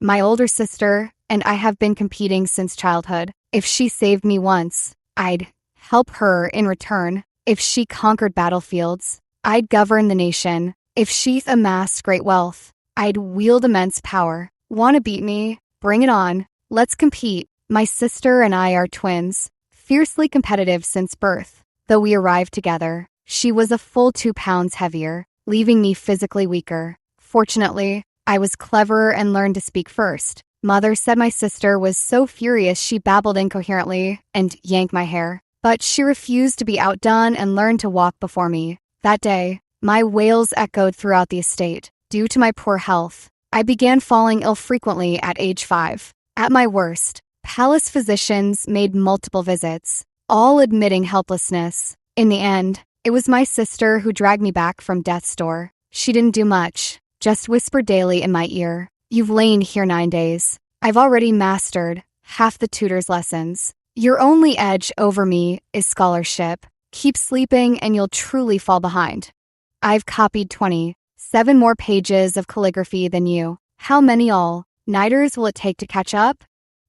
My older sister and I have been competing since childhood. If she saved me once, I'd help her in return. If she conquered battlefields, I'd govern the nation. If she amassed great wealth, I'd wield immense power. Want to beat me? Bring it on. Let's compete. My sister and I are twins, fiercely competitive since birth. Though we arrived together, she was a full 2 pounds heavier, leaving me physically weaker. Fortunately, I was clever and learned to speak first. Mother said my sister was so furious she babbled incoherently and yanked my hair. But she refused to be outdone and learned to walk before me. That day, my wails echoed throughout the estate. Due to my poor health, I began falling ill frequently at age 5. At my worst, palace physicians made multiple visits, all admitting helplessness. In the end, it was my sister who dragged me back from death's door. She didn't do much, just whispered daily in my ear, "You've lain here 9 days. I've already mastered half the tutor's lessons. Your only edge over me is scholarship. Keep sleeping and you'll truly fall behind. I've copied 27 more pages of calligraphy than you. How many all-nighters will it take to catch up?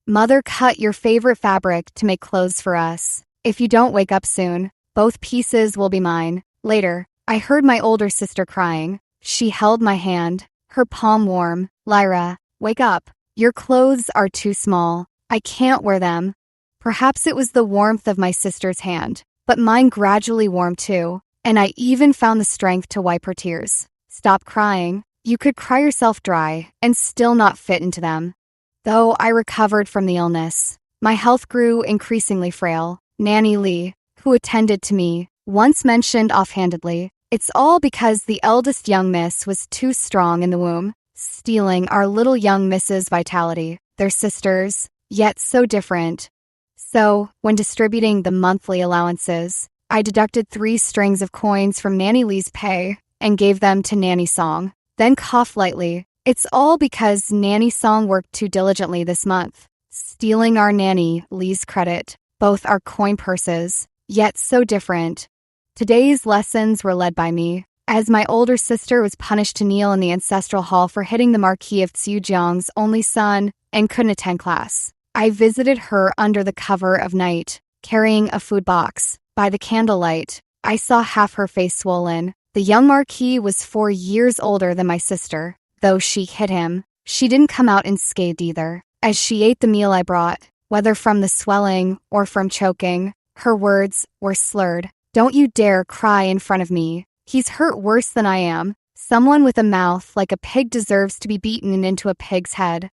Mother cut your favorite fabric to make clothes for us. If you don't wake up soon, both pieces will be mine." Later, I heard my older sister crying. She held my hand, her palm warm. "Lyra, wake up. Your clothes are too small. I can't wear them." Perhaps it was the warmth of my sister's hand, but mine gradually warmed too, and I even found the strength to wipe her tears. "Stop crying. You could cry yourself dry and still not fit into them." Though I recovered from the illness, my health grew increasingly frail. Nanny Lee, who attended to me, once mentioned offhandedly, "It's all because the eldest young miss was too strong in the womb, stealing our little young miss's vitality. They're sisters, yet so different." So, when distributing the monthly allowances, I deducted 3 strings of coins from Nanny Lee's pay and gave them to Nanny Song, then coughed lightly. "It's all because Nanny Song worked too diligently this month, stealing our Nanny Lee's credit. Both are coin purses, yet so different." Today's lessons were led by me, as my older sister was punished to kneel in the ancestral hall for hitting the Marquis of Xiujiang's only son and couldn't attend class. I visited her under the cover of night, carrying a food box. By the candlelight, I saw half her face swollen. The young Marquis was 4 years older than my sister. Though she hit him, she didn't come out unscathed either. As she ate the meal I brought, whether from the swelling or from choking, her words were slurred. "Don't you dare cry in front of me. He's hurt worse than I am. Someone with a mouth like a pig deserves to be beaten into a pig's head."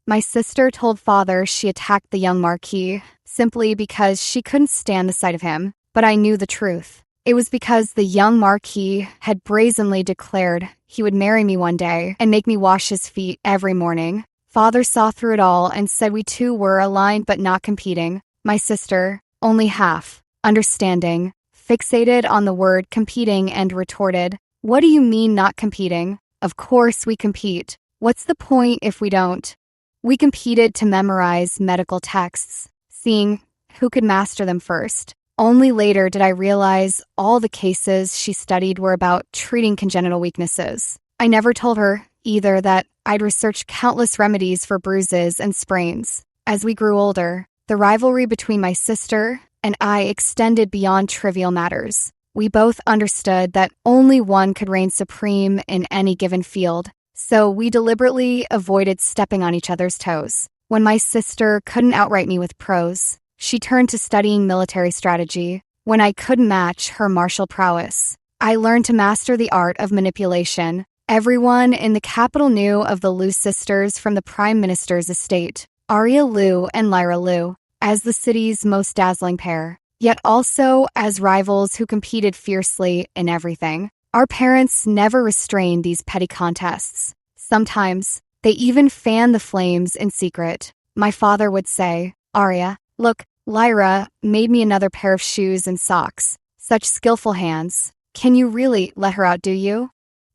My sister told father she attacked the young Marquis simply because she couldn't stand the sight of him, but I knew the truth. It was because the young Marquis had brazenly declared he would marry me one day and make me wash his feet every morning. Father saw through it all and said we two were aligned but not competing. My sister, only half, understanding, fixated on the word competing and retorted, "What do you mean not competing? Of course we compete. What's the point if we don't?" We competed to memorize medical texts, seeing who could master them first. Only later did I realize all the cases she studied were about treating congenital weaknesses. I never told her, either, that I'd researched countless remedies for bruises and sprains. As we grew older, the rivalry between my sister and I extended beyond trivial matters. We both understood that only one could reign supreme in any given field, so we deliberately avoided stepping on each other's toes. When my sister couldn't outright me with prose, she turned to studying military strategy. When I couldn't match her martial prowess, I learned to master the art of manipulation. Everyone in the capital knew of the Liu sisters from the Prime Minister's estate, Arya Liu and Lyra Liu, as the city's most dazzling pair, yet also as rivals who competed fiercely in everything. Our parents never restrained these petty contests. Sometimes, they even fanned the flames in secret. My father would say, "Arya, look, Lyra made me another pair of shoes and socks. Such skillful hands. Can you really let her outdo you?"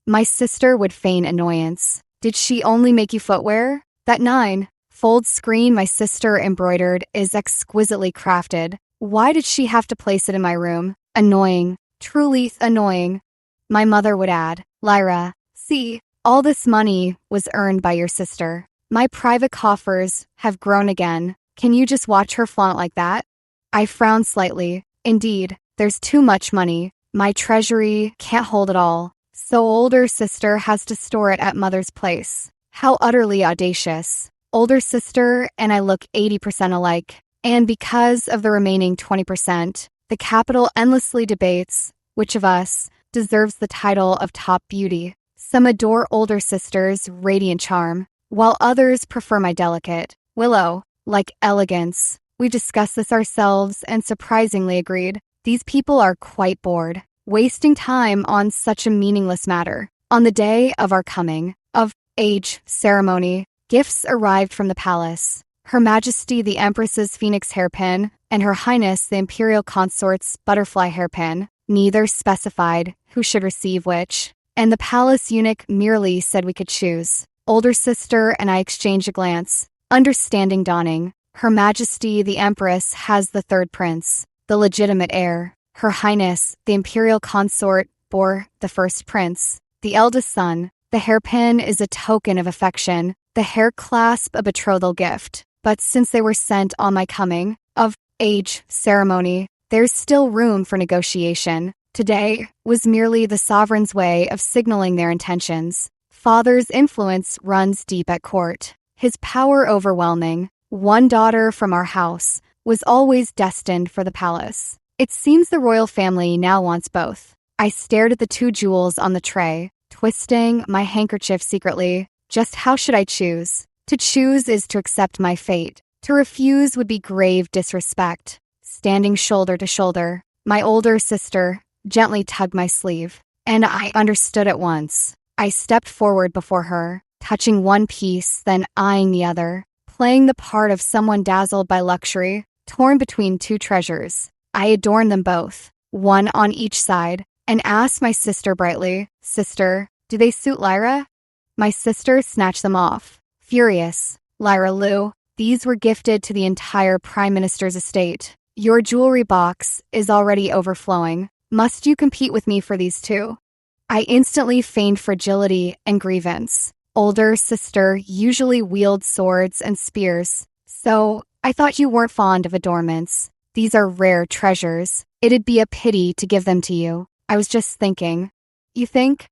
My sister would feign annoyance. "Did she only make you footwear? That 9-fold screen my sister embroidered is exquisitely crafted. Why did she have to place it in my room? Annoying. Truly annoying." My mother would add, "Lyra, see, all this money was earned by your sister." My private coffers have grown again. Can you just watch her flaunt like that? I frowned slightly. Indeed, there's too much money. My treasury can't hold it all. So older sister has to store it at mother's place. How utterly audacious. Older sister and I look 80% alike. And because of the remaining 20%, the capital endlessly debates which of us deserves the title of top beauty. Some adore older sister's radiant charm, while others prefer my delicate willow like elegance. We discussed this ourselves and surprisingly agreed. These people are quite bored, wasting time on such a meaningless matter. On the day of our coming of age ceremony, gifts arrived from the palace. Her Majesty the Empress's phoenix hairpin and Her Highness the Imperial Consort's butterfly hairpin. Neither specified who should receive which, and the palace eunuch merely said we could choose. Older sister and I exchanged a glance, understanding dawning. Her Majesty the Empress has the third prince, the legitimate heir. Her Highness the Imperial Consort bore the first prince, the eldest son. The hairpin is a token of affection, the hair clasp a betrothal gift. But since they were sent on my coming of age ceremony, there's still room for negotiation. Today was merely the sovereign's way of signaling their intentions. Father's influence runs deep at court, his power overwhelming. One daughter from our house was always destined for the palace. It seems the royal family now wants both. I stared at the two jewels on the tray, twisting my handkerchief secretly. Just how should I choose? To choose is to accept my fate. To refuse would be grave disrespect. Standing shoulder to shoulder, my older sister gently tugged my sleeve, and I understood at once. I stepped forward before her, touching one piece, then eyeing the other, playing the part of someone dazzled by luxury, torn between two treasures. I adorned them both, one on each side, and asked my sister brightly, "Sister, do they suit Lyra?" My sister snatched them off. Furious, "Lyra Lou, these were gifted to the entire Prime Minister's estate. Your jewelry box is already overflowing. Must you compete with me for these too?" I instantly feigned fragility and grievance. Older sister usually wields swords and spears, so I thought you weren't fond of adornments. These are rare treasures. It'd be a pity to give them to you. I was just thinking. You think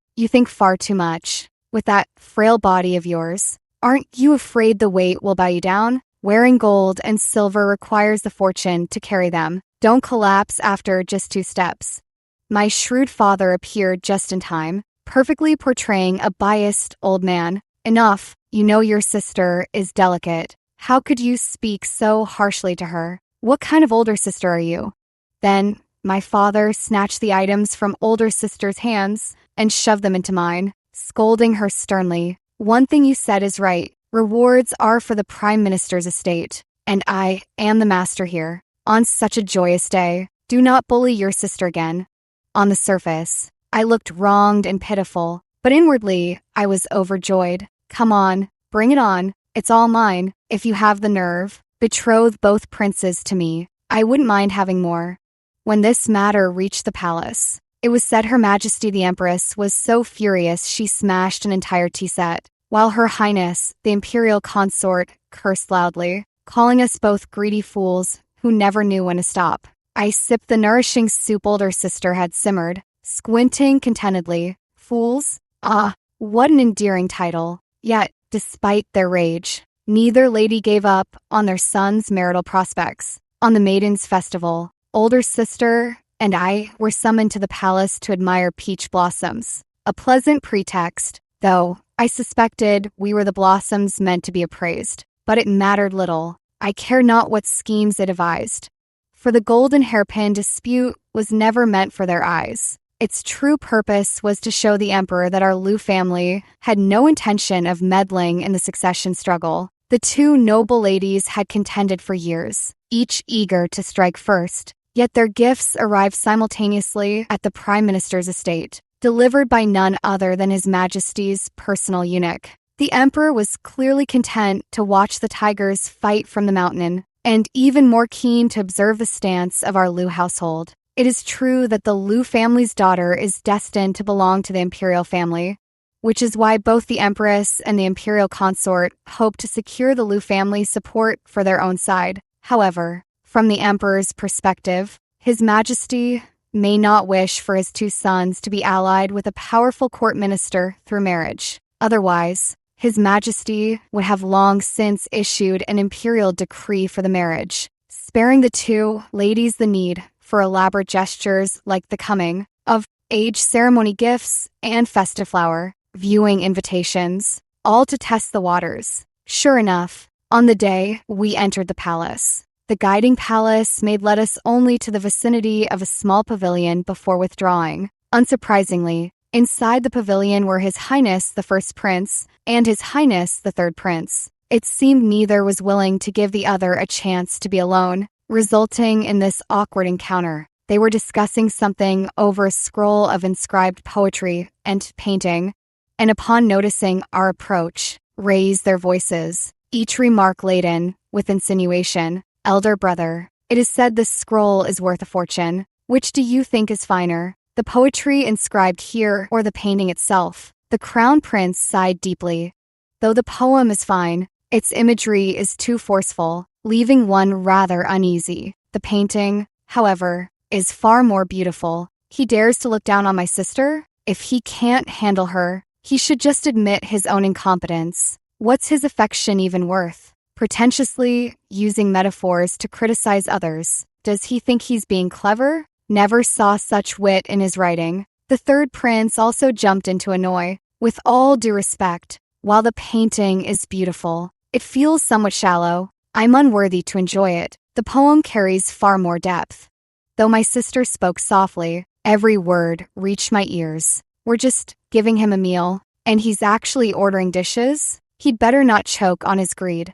far too much. With that frail body of yours, aren't you afraid the weight will bow you down? Wearing gold and silver requires the fortune to carry them. Don't collapse after just 2 steps. My shrewd father appeared just in time, perfectly portraying a biased old man. Enough, you know your sister is delicate. How could you speak so harshly to her? What kind of older sister are you? Then, my father snatched the items from older sister's hands and shoved them into mine, scolding her sternly. One thing you said is right. Rewards are for the Prime Minister's estate, and I am the master here. On such a joyous day, do not bully your sister again. On the surface, I looked wronged and pitiful, but inwardly, I was overjoyed. Come on, bring it on. It's all mine. If you have the nerve, betroth both princes to me. I wouldn't mind having more. When this matter reached the palace, it was said Her Majesty the Empress was so furious she smashed an entire tea set, while Her Highness, the Imperial Consort, cursed loudly, calling us both greedy fools who never knew when to stop. I sipped the nourishing soup older sister had simmered, squinting contentedly. Fools? Ah, what an endearing title. Yet, despite their rage, neither lady gave up on their son's marital prospects. On the Maiden's Festival, older sister and I were summoned to the palace to admire peach blossoms. A pleasant pretext, though I suspected we were the blossoms meant to be appraised. But it mattered little. I cared not what schemes they devised. For the golden hairpin dispute was never meant for their eyes. Its true purpose was to show the emperor that our Liu family had no intention of meddling in the succession struggle. The two noble ladies had contended for years, each eager to strike first. Yet their gifts arrived simultaneously at the Prime Minister's estate, delivered by none other than His Majesty's personal eunuch. The emperor was clearly content to watch the tigers fight from the mountain, and even more keen to observe the stance of our Liu household. It is true that the Liu family's daughter is destined to belong to the imperial family. which is why both the Empress and the Imperial Consort hope to secure the Liu family's support for their own side. However, from the Emperor's perspective, His Majesty may not wish for his two sons to be allied with a powerful court minister through marriage. Otherwise, His Majesty would have long since issued an imperial decree for the marriage, sparing the two ladies the need for elaborate gestures like the coming of age ceremony gifts and festive flower viewing invitations, all to test the waters. Sure enough, on the day we entered the palace, the guiding palace maid led us only to the vicinity of a small pavilion before withdrawing. Unsurprisingly, inside the pavilion were His Highness the First Prince and His Highness the Third Prince. It seemed neither was willing to give the other a chance to be alone, resulting in this awkward encounter. They were discussing something over a scroll of inscribed poetry and painting, and upon noticing our approach, raised their voices, each remark laden with insinuation. Elder brother, it is said this scroll is worth a fortune. Which do you think is finer, the poetry inscribed here or the painting itself? The Crown Prince sighed deeply. Though the poem is fine, its imagery is too forceful, leaving one rather uneasy. The painting, however, is far more beautiful. He dares to look down on my sister? If he can't handle her, he should just admit his own incompetence. What's his affection even worth? Pretentiously using metaphors to criticize others. Does he think he's being clever? Never saw such wit in his writing. The third prince also jumped in to annoy. With all due respect, while the painting is beautiful, it feels somewhat shallow. I'm unworthy to enjoy it. The poem carries far more depth. Though my sister spoke softly, every word reached my ears. We're just giving him a meal, and he's actually ordering dishes? He'd better not choke on his greed.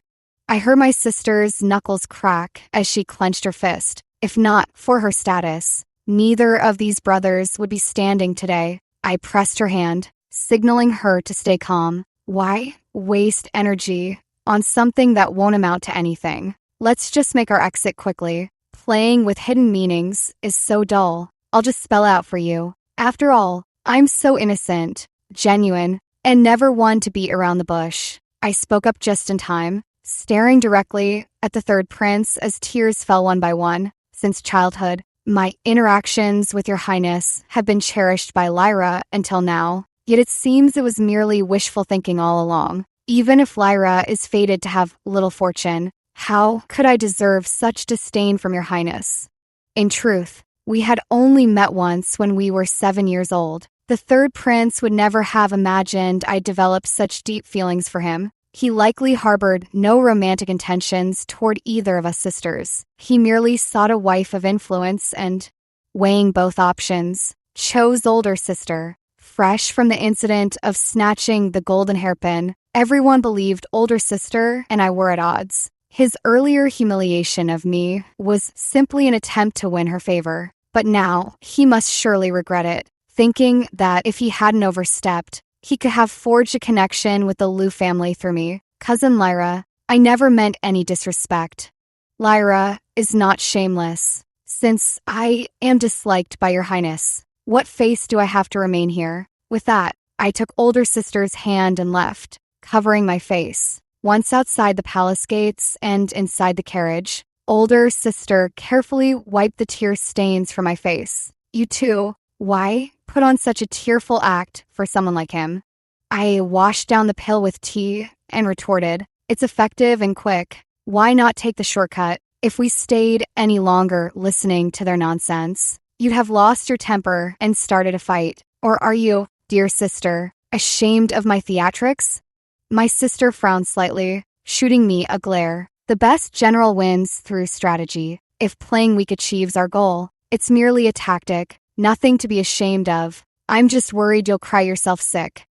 I heard my sister's knuckles crack as she clenched her fist. If not for her status, neither of these brothers would be standing today. I pressed her hand, signaling her to stay calm. Why waste energy on something that won't amount to anything? Let's just make our exit quickly. Playing with hidden meanings is so dull. I'll just spell out for you. After all, I'm so innocent, genuine, and never one to beat around the bush. I spoke up just in time, staring directly at the third prince as tears fell one by one. Since childhood, my interactions with your highness have been cherished by Lyra until now, yet it seems it was merely wishful thinking all along. Even if Lyra is fated to have little fortune, how could I deserve such disdain from your highness? In truth, we had only met once when we were 7 years old. The third prince would never have imagined I'd develop such deep feelings for him. He likely harbored no romantic intentions toward either of us sisters. He merely sought a wife of influence and, weighing both options, chose older sister. Fresh from the incident of snatching the golden hairpin, everyone believed older sister and I were at odds. His earlier humiliation of me was simply an attempt to win her favor. But now, he must surely regret it, thinking that if he hadn't overstepped, he could have forged a connection with the Liu family through me. Cousin Lyra, I never meant any disrespect. Lyra is not shameless. Since I am disliked by your highness, what face do I have to remain here? With that, I took older sister's hand and left, covering my face. Once outside the palace gates and inside the carriage, older sister carefully wiped the tear stains from my face. You too, why put on such a tearful act for someone like him? I washed down the pill with tea and retorted, it's effective and quick. Why not take the shortcut? If we stayed any longer listening to their nonsense, you'd have lost your temper and started a fight. Or are you, dear sister, ashamed of my theatrics? My sister frowned slightly, shooting me a glare. The best general wins through strategy. If playing weak achieves our goal, it's merely a tactic, nothing to be ashamed of. I'm just worried you'll cry yourself sick.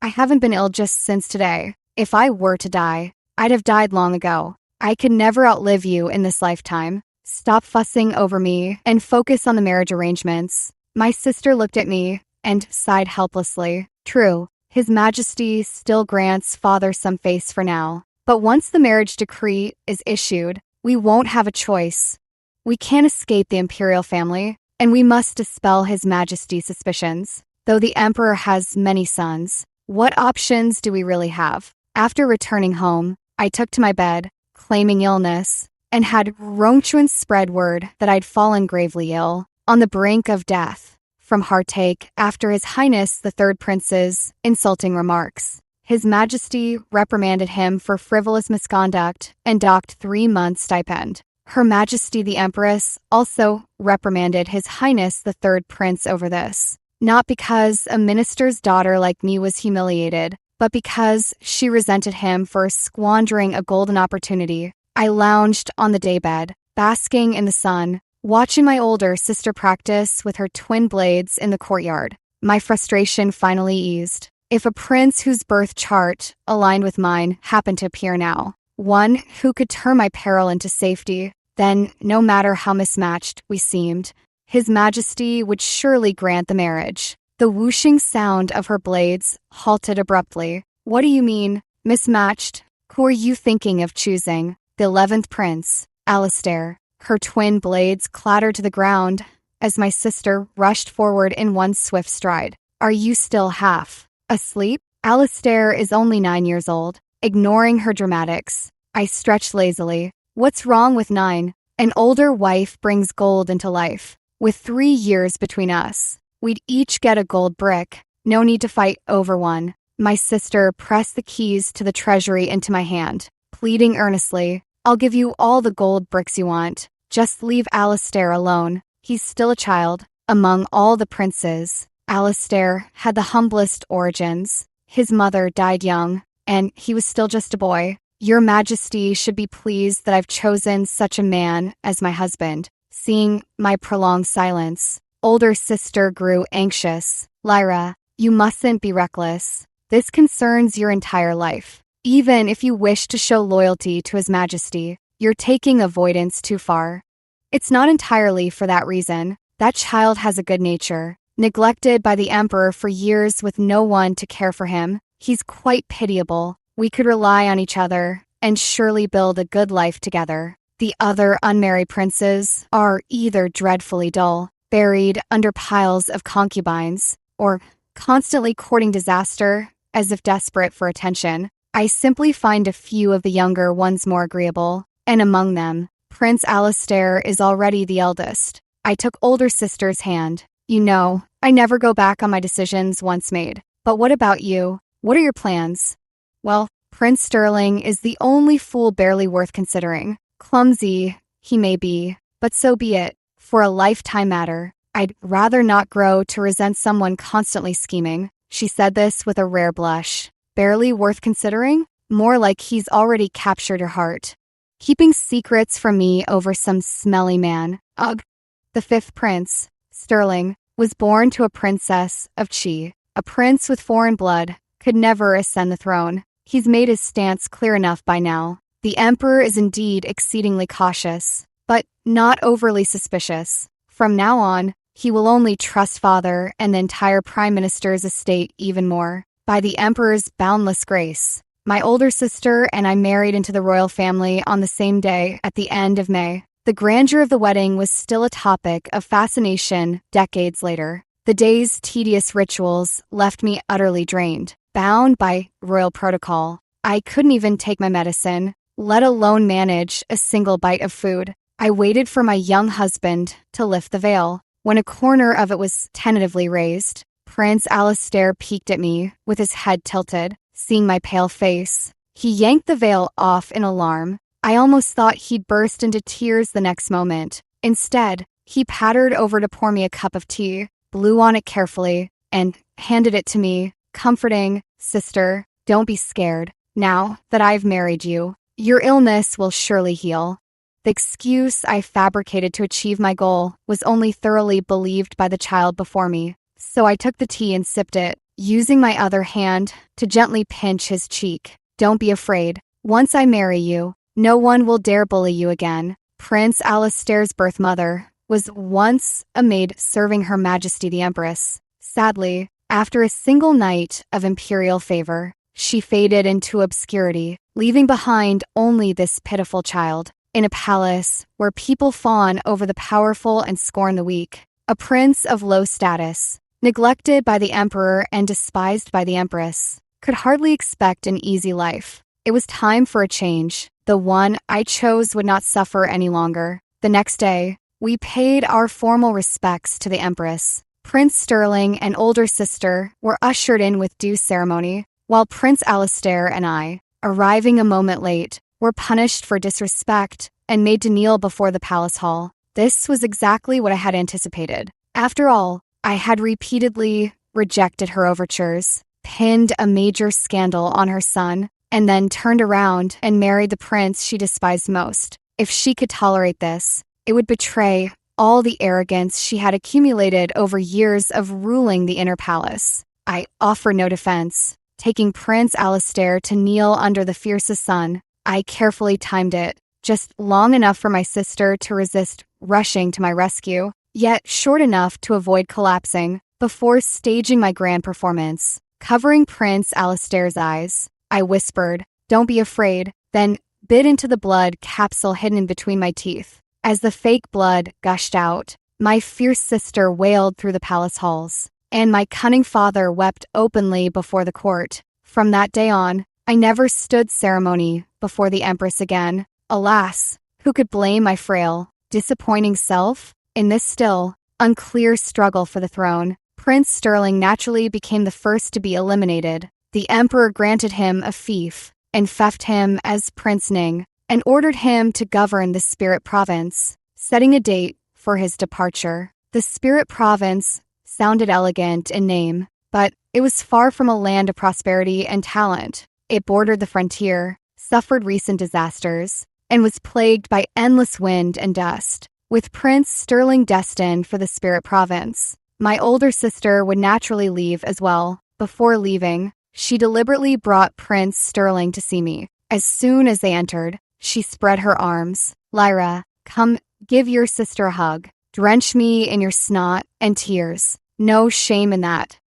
I haven't been ill just since today. If I were to die, I'd have died long ago. I could never outlive you in this lifetime. Stop fussing over me and focus on the marriage arrangements. My sister looked at me and sighed helplessly. True, His Majesty still grants father some face for now. But once the marriage decree is issued, we won't have a choice. We can't escape the imperial family, and we must dispel His Majesty's suspicions. Though the emperor has many sons, What options do we really have? After returning home, I took to my bed, claiming illness, and had Ronchuan spread word that I'd fallen gravely ill, on the brink of death, from heartache after His Highness the Third Prince's insulting remarks. His Majesty reprimanded him for frivolous misconduct and docked 3 months' stipend. Her Majesty the Empress also reprimanded His Highness the Third Prince over this, not because a minister's daughter like me was humiliated, but because she resented him for squandering a golden opportunity. I lounged on the daybed, basking in the sun, watching my older sister practice with her twin blades in the courtyard. My frustration finally eased. If a prince whose birth chart aligned with mine happened to appear now, one who could turn my peril into safety, then, no matter how mismatched we seemed, His Majesty would surely grant the marriage. The whooshing sound of her blades halted abruptly. What do you mean, mismatched? Who are you thinking of choosing? The 11th prince, Alistair. Her twin blades clattered to the ground as my sister rushed forward in one swift stride. Are you still half asleep? Alistair is only 9 years old. Ignoring her dramatics, I stretched lazily. What's wrong with 9? An older wife brings gold into life. With 3 years between us, we'd each get a gold brick. No need to fight over one. My sister pressed the keys to the treasury into my hand, pleading earnestly, I'll give you all the gold bricks you want. Just leave Alistair alone. He's still a child. Among all the princes, Alistair had the humblest origins. His mother died young, and he was still just a boy. Your Majesty should be pleased that I've chosen such a man as my husband. Seeing my prolonged silence, older sister grew anxious. Lyra, you mustn't be reckless. This concerns your entire life. Even if you wish to show loyalty to His Majesty, you're taking avoidance too far. It's not entirely for that reason. That child has a good nature. Neglected by the Emperor for years with no one to care for him, he's quite pitiable. We could rely on each other and surely build a good life together. The other unmarried princes are either dreadfully dull, buried under piles of concubines, or constantly courting disaster as if desperate for attention. I simply find a few of the younger ones more agreeable, and among them, Prince Alistair is already the eldest. I took older sister's hand. You know, I never go back on my decisions once made. But what about you? What are your plans? Well, Prince Sterling is the only fool barely worth considering. Clumsy, he may be, but so be it. For a lifetime matter, I'd rather not grow to resent someone constantly scheming. She said this with a rare blush. Barely worth considering? More like he's already captured her heart. Keeping secrets from me over some smelly man. Ugh. The 5th prince, Sterling, was born to a princess of Qi. A prince with foreign blood could never ascend the throne. He's made his stance clear enough by now. The Emperor is indeed exceedingly cautious, but not overly suspicious. From now on, he will only trust Father and the entire Prime Minister's estate even more. By the Emperor's boundless grace, my older sister and I married into the royal family on the same day at the end of May. The grandeur of the wedding was still a topic of fascination decades later. The day's tedious rituals left me utterly drained, bound by royal protocol. I couldn't even take my medicine, let alone manage a single bite of food. I waited for my young husband to lift the veil. When a corner of it was tentatively raised, Prince Alistair peeked at me with his head tilted. Seeing my pale face, he yanked the veil off in alarm. I almost thought he'd burst into tears the next moment. Instead, he pattered over to pour me a cup of tea, blew on it carefully, and handed it to me, comforting, Sister, don't be scared. Now that I've married you, your illness will surely heal. The excuse I fabricated to achieve my goal was only thoroughly believed by the child before me. So I took the tea and sipped it, using my other hand to gently pinch his cheek. Don't be afraid. Once I marry you, no one will dare bully you again. Prince Alistair's birth mother was once a maid serving Her Majesty the Empress. Sadly, after a single night of imperial favor, she faded into obscurity, leaving behind only this pitiful child. In a palace where people fawn over the powerful and scorn the weak, a prince of low status, neglected by the emperor and despised by the empress, could hardly expect an easy life. It was time for a change. The one I chose would not suffer any longer. The next day, we paid our formal respects to the empress. Prince Sterling and older sister were ushered in with due ceremony, while Prince Alistair and I, arriving a moment late, were punished for disrespect and made to kneel before the palace hall. This was exactly what I had anticipated. After all, I had repeatedly rejected her overtures, pinned a major scandal on her son, and then turned around and married the prince she despised most. If she could tolerate this, it would betray all the arrogance she had accumulated over years of ruling the inner palace. I offered no defense. Taking Prince Alistair to kneel under the fiercest sun, I carefully timed it, just long enough for my sister to resist rushing to my rescue, yet short enough to avoid collapsing, before staging my grand performance. Covering Prince Alistair's eyes, I whispered, "Don't be afraid," then bit into the blood capsule hidden between my teeth. As the fake blood gushed out, my fierce sister wailed through the palace halls, and my cunning father wept openly before the court. From that day on, I never stood ceremony before the empress again. Alas, who could blame my frail, disappointing self? In this still, unclear struggle for the throne, Prince Sterling naturally became the first to be eliminated. The emperor granted him a fief, and feft him as Prince Ning, and ordered him to govern the Spirit Province, setting a date for his departure. The Spirit Province sounded elegant in name, but it was far from a land of prosperity and talent. It bordered the frontier, suffered recent disasters, and was plagued by endless wind and dust. With Prince Sterling destined for the Spirit Province, my older sister would naturally leave as well. Before leaving, she deliberately brought Prince Sterling to see me. As soon as they entered, she spread her arms. "Lyra, come give your sister a hug. Drench me in your snot and tears. No shame in that."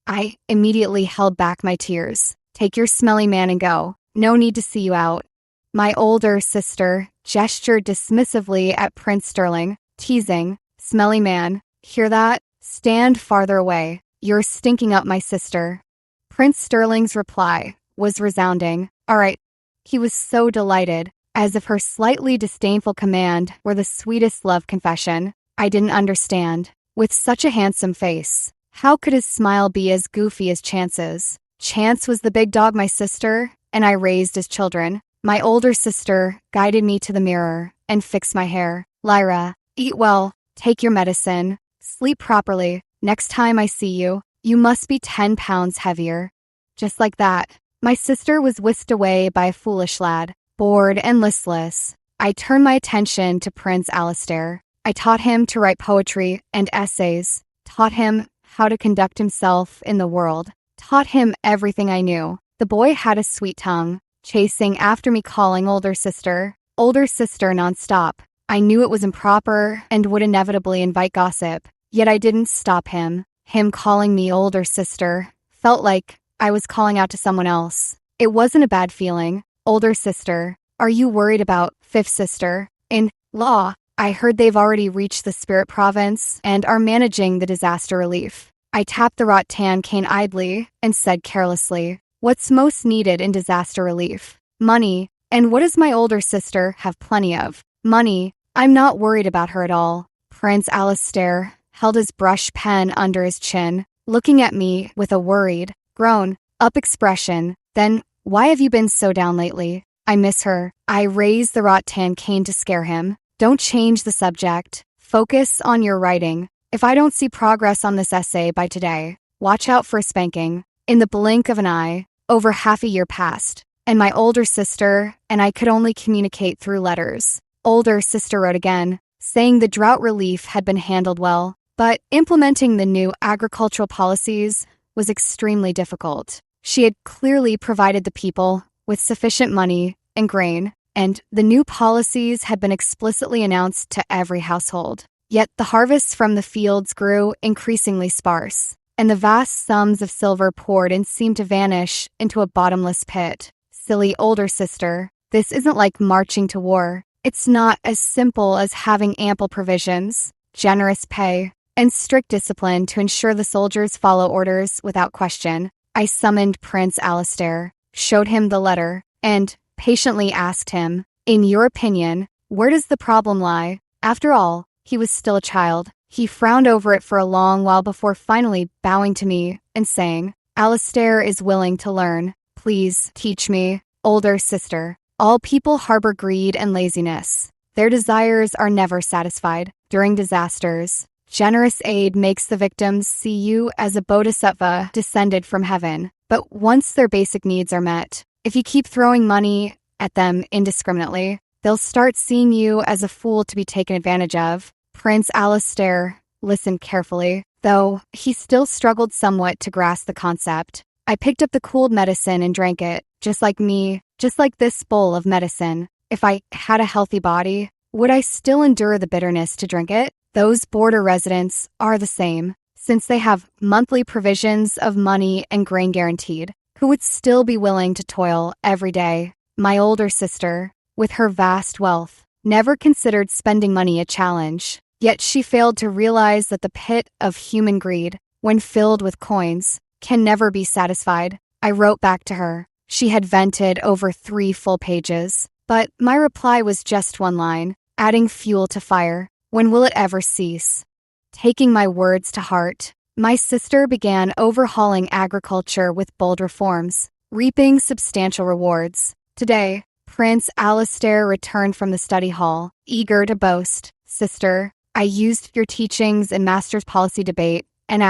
I immediately held back my tears. "Take your smelly man and go. No need to see you out." My older sister gestured dismissively at Prince Sterling, teasing, "Smelly man, hear that? Stand farther away. You're stinking up my sister." Prince Sterling's reply was resounding. "All right." He was so delighted, as if her slightly disdainful command were the sweetest love confession. I didn't understand. With such a handsome face, how could his smile be as goofy as Chance's? Chance was the big dog my sister and I raised as children. My older sister guided me to the mirror and fixed my hair. "Lyra, eat well, take your medicine, sleep properly. Next time I see you, you must be 10 pounds heavier." Just like that, my sister was whisked away by a foolish lad. Bored and listless, I turned my attention to Prince Alistair. I taught him to write poetry and essays, taught him how to conduct himself in the world, taught him everything I knew. The boy had a sweet tongue, chasing after me calling older sister nonstop. I knew it was improper and would inevitably invite gossip, yet I didn't stop him. Him calling me older sister felt like I was calling out to someone else. It wasn't a bad feeling. "Older sister, are you worried about fifth sister in law? I heard they've already reached the Spirit Province and are managing the disaster relief." I tapped the rattan cane idly and said carelessly, "What's most needed in disaster relief? Money. And what does my older sister have plenty of? Money. I'm not worried about her at all." Prince Alistair held his brush pen under his chin, looking at me with a worried, grown-up expression. "Then why have you been so down lately?" "I miss her." I raised the rattan cane to scare him. "Don't change the subject. Focus on your writing. If I don't see progress on this essay by today, watch out for a spanking." In the blink of an eye, over half a year passed, and my older sister and I could only communicate through letters. Older sister wrote again, saying the drought relief had been handled well, but implementing the new agricultural policies was extremely difficult. She had clearly provided the people with sufficient money and grain, and the new policies had been explicitly announced to every household. Yet the harvests from the fields grew increasingly sparse, and the vast sums of silver poured in seemed to vanish into a bottomless pit. Silly older sister, this isn't like marching to war. It's not as simple as having ample provisions, generous pay, and strict discipline to ensure the soldiers follow orders without question. I summoned Prince Alistair, showed him the letter, and patiently asked him, "In your opinion, where does the problem lie?" After all, he was still a child. He frowned over it for a long while before finally bowing to me and saying, "Alistair is willing to learn. Please teach me." Older sister. All people harbor greed and laziness. Their desires are never satisfied. During disasters, generous aid makes the victims see you as a bodhisattva descended from heaven. But once their basic needs are met, if you keep throwing money at them indiscriminately, they'll start seeing you as a fool to be taken advantage of. Prince Alistair listened carefully, though he still struggled somewhat to grasp the concept. I picked up the cooled medicine and drank it, just like me, just like this bowl of medicine. If I had a healthy body, would I still endure the bitterness to drink it? Those border residents are the same, since they have monthly provisions of money and grain guaranteed, who would still be willing to toil every day. My older sister, with her vast wealth, never considered spending money a challenge, yet she failed to realize that the pit of human greed, when filled with coins, can never be satisfied. I wrote back to her. She had vented over 3 full pages, but my reply was just one line, adding fuel to fire. When will it ever cease? Taking my words to heart, my sister began overhauling agriculture with bold reforms, reaping substantial rewards. Today, Prince Alistair returned from the study hall, eager to boast. "Sister, I used your teachings in Master's policy debate, and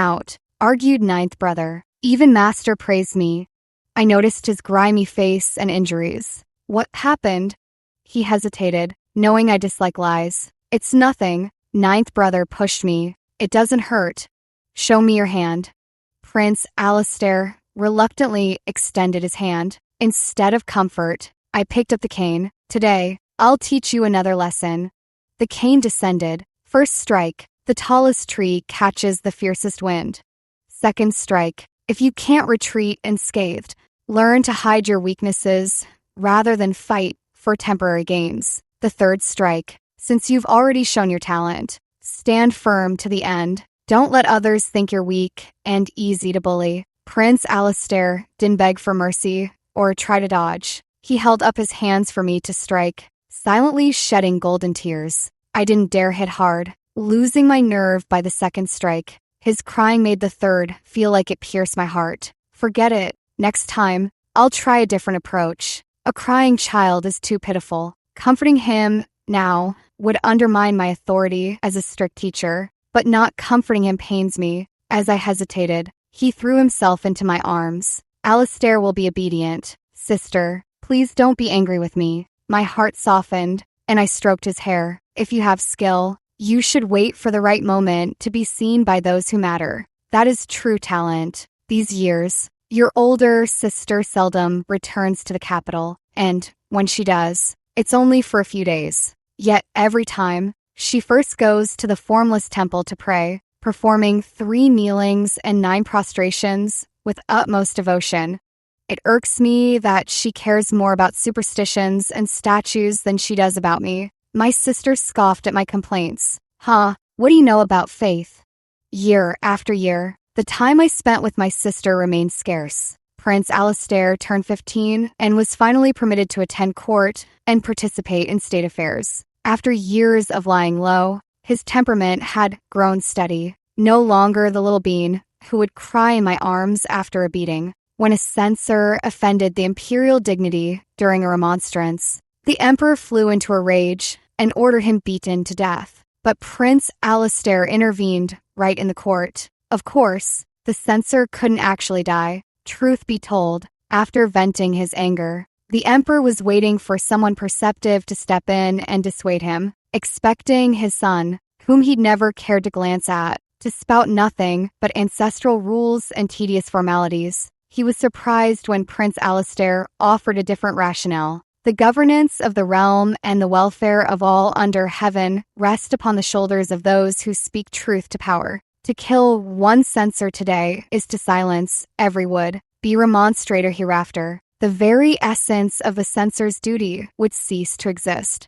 argued ninth brother. Even Master praised me." I noticed his grimy face and injuries. "What happened?" He hesitated, knowing I dislike lies. "It's nothing." Ninth brother pushed me. "It doesn't hurt. Show me your hand." Prince Alistair reluctantly extended his hand. Instead of comfort, I picked up the cane. "Today, I'll teach you another lesson." The cane descended. First strike, the tallest tree catches the fiercest wind. Second strike, if you can't retreat unscathed, learn to hide your weaknesses rather than fight for temporary gains. The third strike, since you've already shown your talent, stand firm to the end. Don't let others think you're weak and easy to bully. Prince Alistair didn't beg for mercy or try to dodge. He held up his hands for me to strike, silently shedding golden tears. I didn't dare hit hard, losing my nerve by the second strike. His crying made the third feel like it pierced my heart. "Forget it. Next time, I'll try a different approach. A crying child is too pitiful. Comforting him now would undermine my authority as a strict teacher, but not comforting him pains me." As I hesitated, he threw himself into my arms. "Alistair will be obedient. Sister, please don't be angry with me." My heart softened, and I stroked his hair. "If you have skill, you should wait for the right moment to be seen by those who matter. That is true talent. These years, your older sister seldom returns to the capital, and when she does, it's only for a few days. Yet every time, she first goes to the formless temple to pray, performing 3 kneelings and 9 prostrations with utmost devotion. It irks me that she cares more about superstitions and statues than she does about me." My sister scoffed at my complaints. "Huh, what do you know about faith?" Year after year, the time I spent with my sister remained scarce. Prince Alistair turned 15 and was finally permitted to attend court and participate in state affairs. After years of lying low, his temperament had grown steady. No longer the little bean who would cry in my arms after a beating. When a censor offended the imperial dignity during a remonstrance, the emperor flew into a rage and ordered him beaten to death. But Prince Alistair intervened right in the court. Of course, the censor couldn't actually die. Truth be told, after venting his anger, the emperor was waiting for someone perceptive to step in and dissuade him, expecting his son, whom he'd never cared to glance at, to spout nothing but ancestral rules and tedious formalities. He was surprised when Prince Alistair offered a different rationale. "The governance of the realm and the welfare of all under heaven rest upon the shoulders of those who speak truth to power. To kill one censor today is to silence every would be remonstrator hereafter. The very essence of the censor's duty would cease to exist.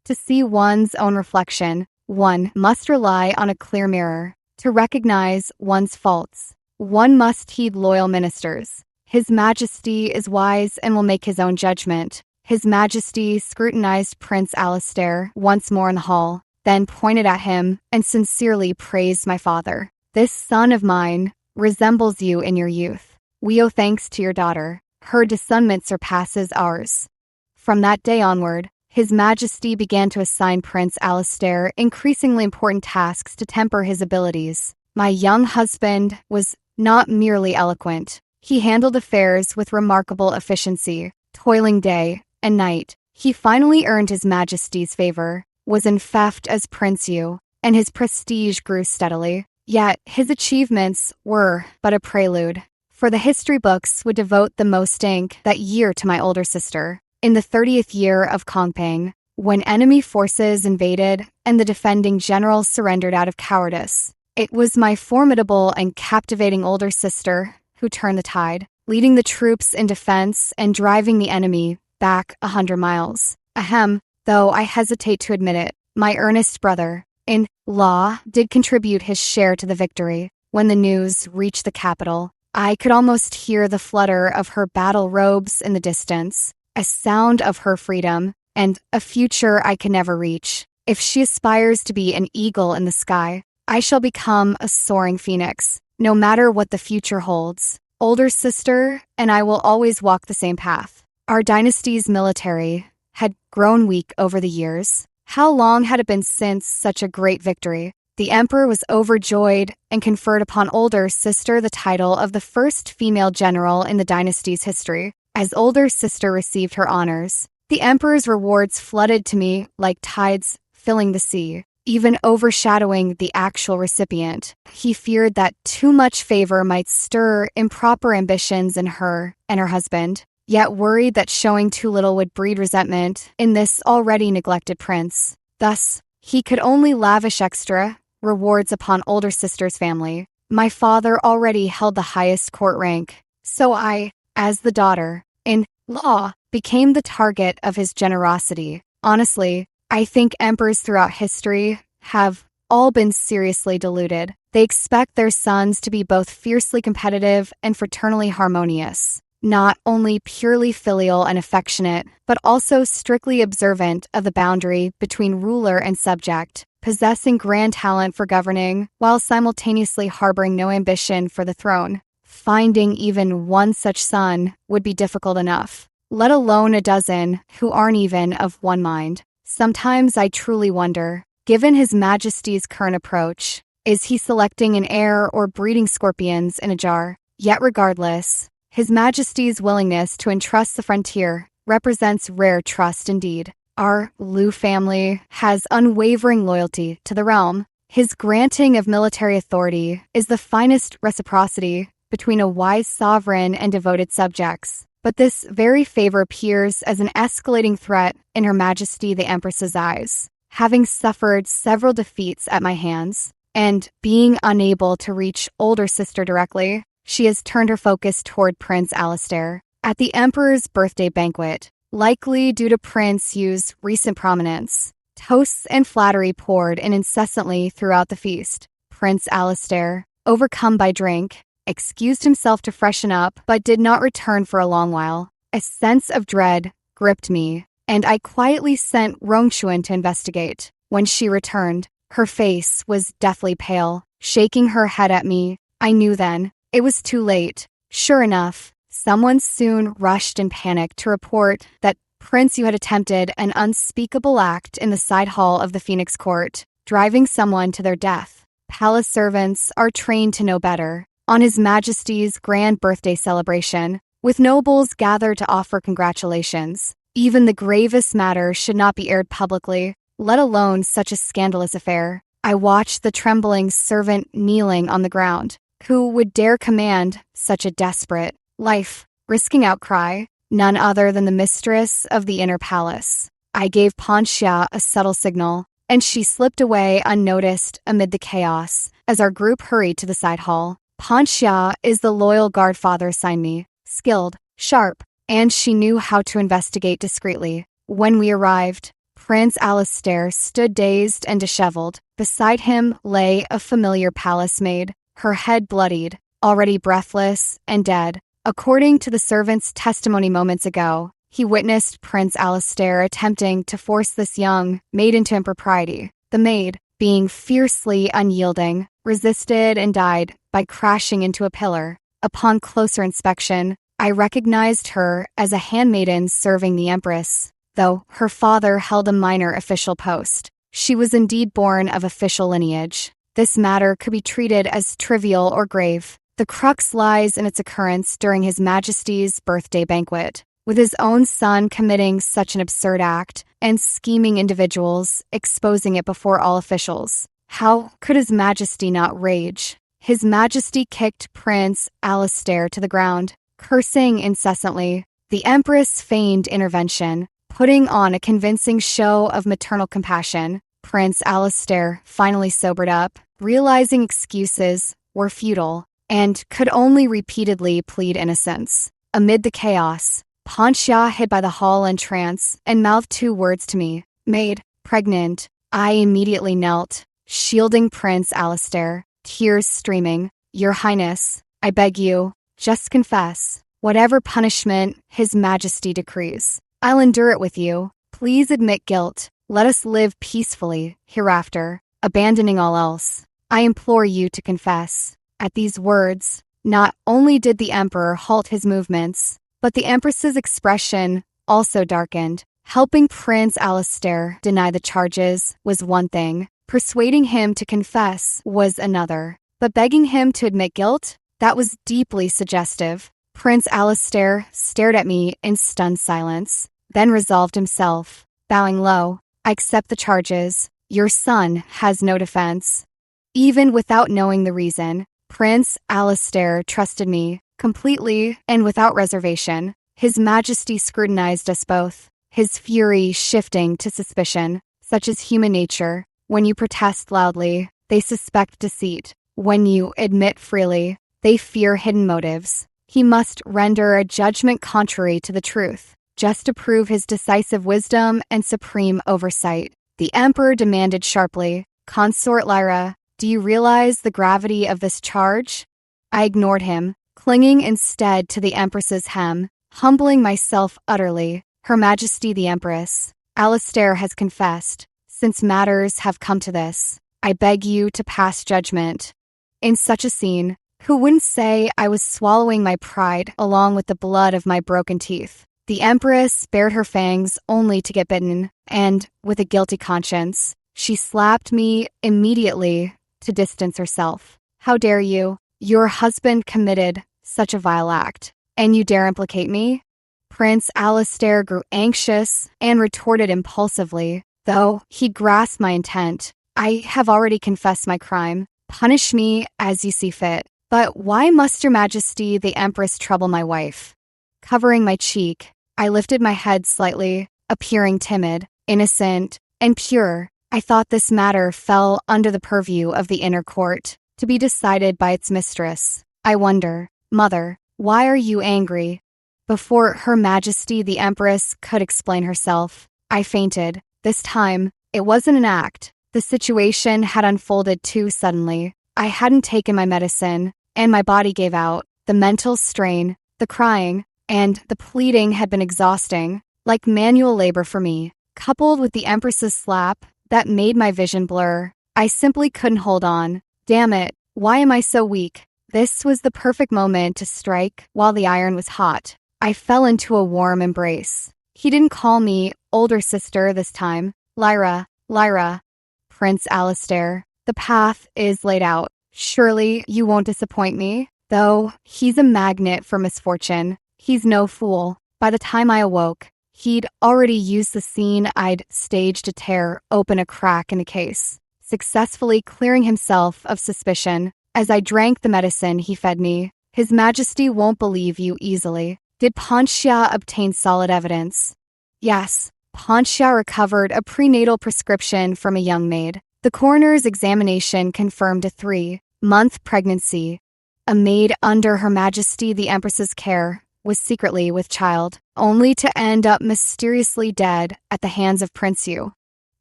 To see one's own reflection, one must rely on a clear mirror. To recognize one's faults, one must heed loyal ministers. His Majesty is wise and will make his own judgment. His Majesty scrutinized Prince Alistair once more in the hall, then pointed at him and sincerely praised my father. This son of mine resembles you in your youth. We owe thanks to your daughter. Her discernment surpasses ours. From that day onward, His Majesty began to assign Prince Alistair increasingly important tasks to temper his abilities. My young husband was not merely eloquent. He handled affairs with remarkable efficiency, toiling day and night. He finally earned His Majesty's favor, was enfeoffed as Prince Yu, and his prestige grew steadily. Yet his achievements were but a prelude, for the history books would devote the most ink that year to my older sister. In the 30th year of Kongping, when enemy forces invaded and the defending generals surrendered out of cowardice, it was my formidable and captivating older sister who turned the tide, leading the troops in defense and driving the enemy back 100 miles. Ahem, though I hesitate to admit it, my earnest brother-in-law did contribute his share to the victory. When the news reached the capital, I could almost hear the flutter of her battle robes in the distance, a sound of her freedom, and a future I can never reach. If she aspires to be an eagle in the sky, I shall become a soaring phoenix, no matter what the future holds. Older sister and I will always walk the same path. Our dynasty's military had grown weak over the years. How long had it been since such a great victory? The emperor was overjoyed and conferred upon older sister the title of the first female general in the dynasty's history. As older sister received her honors, the emperor's rewards flooded to me like tides filling the sea, even overshadowing the actual recipient. He feared that too much favor might stir improper ambitions in her and her husband, yet worried that showing too little would breed resentment in this already neglected prince. Thus, he could only lavish extra rewards upon older sister's family. My father already held the highest court rank, so I, as the daughter-in-law, became the target of his generosity. Honestly, I think emperors throughout history have all been seriously deluded. They expect their sons to be both fiercely competitive and fraternally harmonious, not only purely filial and affectionate, but also strictly observant of the boundary between ruler and subject, possessing grand talent for governing while simultaneously harboring no ambition for the throne. Finding even one such son would be difficult enough, let alone a dozen who aren't even of one mind. Sometimes I truly wonder, given His Majesty's current approach, is he selecting an heir or breeding scorpions in a jar? Yet regardless, His Majesty's willingness to entrust the frontier represents rare trust indeed. Our Liu family has unwavering loyalty to the realm. His granting of military authority is the finest reciprocity between a wise sovereign and devoted subjects. But this very favor appears as an escalating threat in Her Majesty the Empress's eyes. Having suffered several defeats at my hands, and being unable to reach older sister directly, she has turned her focus toward Prince Alistair. At the Emperor's birthday banquet, likely due to Prince Yu's recent prominence, toasts and flattery poured in incessantly throughout the feast. Prince Alistair, overcome by drink, excused himself to freshen up, but did not return for a long while. A sense of dread gripped me, and I quietly sent Rongchuan to investigate. When she returned, her face was deathly pale, shaking her head at me. I knew then. It was too late. Sure enough, someone soon rushed in panic to report that Prince Yu had attempted an unspeakable act in the side hall of the Phoenix Court, driving someone to their death. Palace servants are trained to know better. On His Majesty's grand birthday celebration, with nobles gathered to offer congratulations, even the gravest matter should not be aired publicly, let alone such a scandalous affair. I watched the trembling servant kneeling on the ground. Who would dare command such a desperate, life-risking outcry? None other than the mistress of the inner palace. I gave Panxia a subtle signal, and she slipped away unnoticed amid the chaos as our group hurried to the side hall. Panxia is the loyal guard father assigned me, skilled, sharp, and she knew how to investigate discreetly. When we arrived, Prince Alistair stood dazed and disheveled. Beside him lay a familiar palace maid, her head bloodied, already breathless and dead. According to the servant's testimony moments ago, he witnessed Prince Alistair attempting to force this young maid into impropriety. The maid, being fiercely unyielding, resisted and died by crashing into a pillar. Upon closer inspection, I recognized her as a handmaiden serving the Empress. Though her father held a minor official post, she was indeed born of official lineage. This matter could be treated as trivial or grave. The crux lies in its occurrence during His Majesty's birthday banquet. With his own son committing such an absurd act, and scheming individuals exposing it before all officials, how could His Majesty not rage? His Majesty kicked Prince Alistair to the ground, cursing incessantly. The Empress feigned intervention, putting on a convincing show of maternal compassion. Prince Alistair finally sobered up, realizing excuses were futile and could only repeatedly plead innocence. Amid the chaos, Pancha hid by the hall in trance and mouthed 2 words to me: "Maid, pregnant." I immediately knelt, shielding Prince Alistair, tears streaming. "Your Highness, I beg you, just confess. Whatever punishment His Majesty decrees, I'll endure it with you. Please admit guilt. Let us live peacefully hereafter, abandoning all else. I implore you to confess." At these words, not only did the Emperor halt his movements, but the Empress's expression also darkened. Helping Prince Alistair deny the charges was one thing, persuading him to confess was another. But begging him to admit guilt? That was deeply suggestive. Prince Alistair stared at me in stunned silence, then resolved himself. Bowing low, "I accept the charges. Your son has no defense." Even without knowing the reason, Prince Alistair trusted me, completely and without reservation. His Majesty scrutinized us both, his fury shifting to suspicion. Such is human nature. When you protest loudly, they suspect deceit. When you admit freely, they fear hidden motives. He must render a judgment contrary to the truth, just to prove his decisive wisdom and supreme oversight. The Emperor demanded sharply, "Consort Lyra, do you realize the gravity of this charge?" I ignored him, clinging instead to the Empress's hem, humbling myself utterly. "Her Majesty the Empress, Alistair has confessed. Since matters have come to this, I beg you to pass judgment." In such a scene, who wouldn't say I was swallowing my pride along with the blood of my broken teeth? The Empress bared her fangs only to get bitten, and, with a guilty conscience, she slapped me immediately to distance herself. "How dare you? Your husband committed such a vile act, and you dare implicate me?" Prince Alistair grew anxious and retorted impulsively, though he grasped my intent. "I have already confessed my crime. Punish me as you see fit. But why must Your Majesty the Empress trouble my wife?" Covering my cheek, I lifted my head slightly, appearing timid, innocent, and pure. I thought this matter fell under the purview of the inner court, to be decided by its mistress. "I wonder, Mother, why are you angry?" Before Her Majesty the Empress could explain herself, I fainted. This time, it wasn't an act. The situation had unfolded too suddenly. I hadn't taken my medicine, and my body gave out. The mental strain, the crying, and the pleading had been exhausting, like manual labor for me. Coupled with the Empress's slap that made my vision blur, I simply couldn't hold on. Damn it, why am I so weak? This was the perfect moment to strike while the iron was hot. I fell into a warm embrace. He didn't call me older sister this time. "Lyra, Lyra." "Prince Alistair, the path is laid out. Surely you won't disappoint me?" Though he's a magnet for misfortune, he's no fool. By the time I awoke, he'd already used the scene I'd staged to tear open a crack in the case, successfully clearing himself of suspicion. As I drank the medicine he fed me, "His Majesty won't believe you easily. Did Pancha obtain solid evidence?" "Yes." Pancha recovered a prenatal prescription from a young maid. The coroner's examination confirmed a 3-month pregnancy. A maid under Her Majesty the Empress's care was secretly with child, only to end up mysteriously dead at the hands of Prince Yu.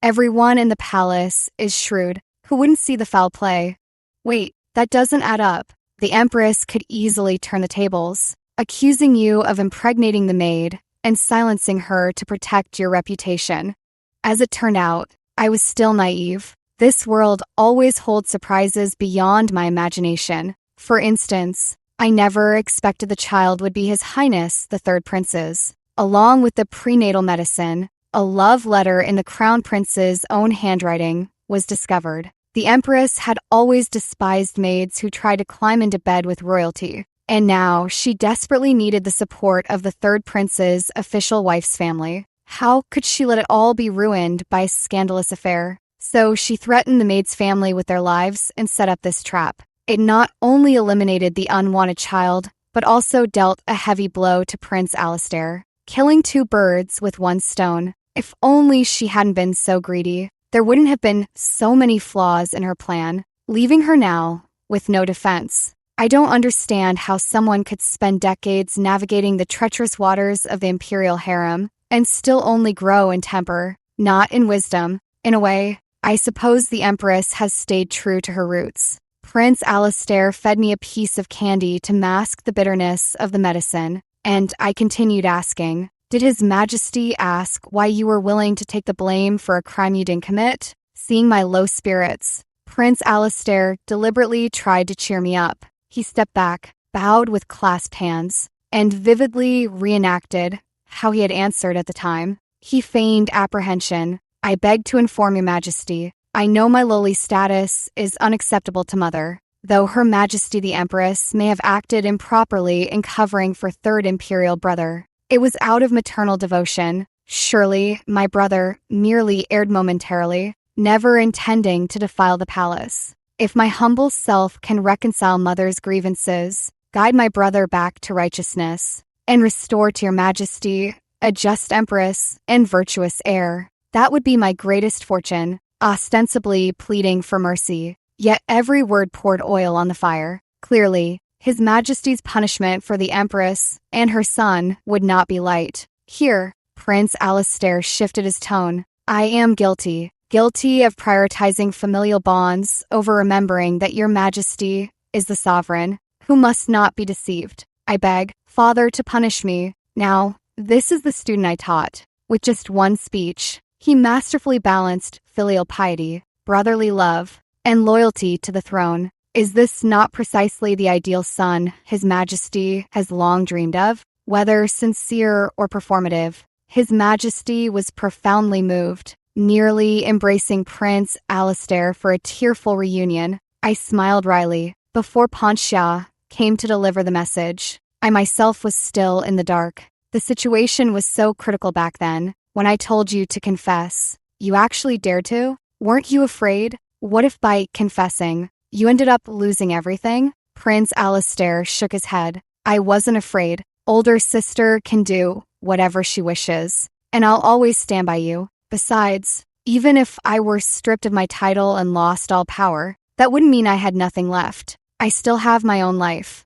Everyone in the palace is shrewd, who wouldn't see the foul play. Wait, that doesn't add up. The Empress could easily turn the tables, accusing you of impregnating the maid and silencing her to protect your reputation. As it turned out, I was still naive. This world always holds surprises beyond my imagination. For instance, I never expected the child would be His Highness the Third Prince's. Along with the prenatal medicine, a love letter in the Crown Prince's own handwriting was discovered. The Empress had always despised maids who tried to climb into bed with royalty, and now she desperately needed the support of the Third Prince's official wife's family. How could she let it all be ruined by a scandalous affair? So she threatened the maid's family with their lives and set up this trap. It not only eliminated the unwanted child, but also dealt a heavy blow to Prince Alistair, killing 2 birds with 1 stone. If only she hadn't been so greedy, there wouldn't have been so many flaws in her plan, leaving her now with no defense. I don't understand how someone could spend decades navigating the treacherous waters of the imperial harem and still only grow in temper, not in wisdom. In a way, I suppose the Empress has stayed true to her roots. Prince Alistair fed me a piece of candy to mask the bitterness of the medicine, and I continued asking, "Did His Majesty ask why you were willing to take the blame for a crime you didn't commit?" Seeing my low spirits, Prince Alistair deliberately tried to cheer me up. He stepped back, bowed with clasped hands, and vividly reenacted how he had answered at the time. He feigned apprehension. "I beg to inform your Majesty, I know my lowly status is unacceptable to Mother, though Her Majesty the Empress may have acted improperly in covering for Third Imperial Brother. It was out of maternal devotion. Surely, my brother merely erred momentarily, never intending to defile the palace. If my humble self can reconcile Mother's grievances, guide my brother back to righteousness, and restore to your Majesty a just Empress and virtuous heir, that would be my greatest fortune," ostensibly pleading for mercy. Yet every word poured oil on the fire. Clearly, His Majesty's punishment for the Empress and her son would not be light. Here, Prince Alistair shifted his tone. "I am guilty of prioritizing familial bonds over remembering that your Majesty is the sovereign, who must not be deceived. I beg, Father, to punish me. Now, this is the student I taught." With just one speech, he masterfully balanced filial piety, brotherly love, and loyalty to the throne. Is this not precisely the ideal son His Majesty has long dreamed of? Whether sincere or performative, His Majesty was profoundly moved, nearly embracing Prince Alistair for a tearful reunion. I smiled wryly. Before Pontia came to deliver the message, I myself was still in the dark. The situation was so critical back then. When I told you to confess, you actually dared to? Weren't you afraid? What if by confessing, you ended up losing everything? Prince Alistair shook his head. "I wasn't afraid. Older sister can do whatever she wishes, and I'll always stand by you. Besides, even if I were stripped of my title and lost all power, that wouldn't mean I had nothing left. I still have my own life.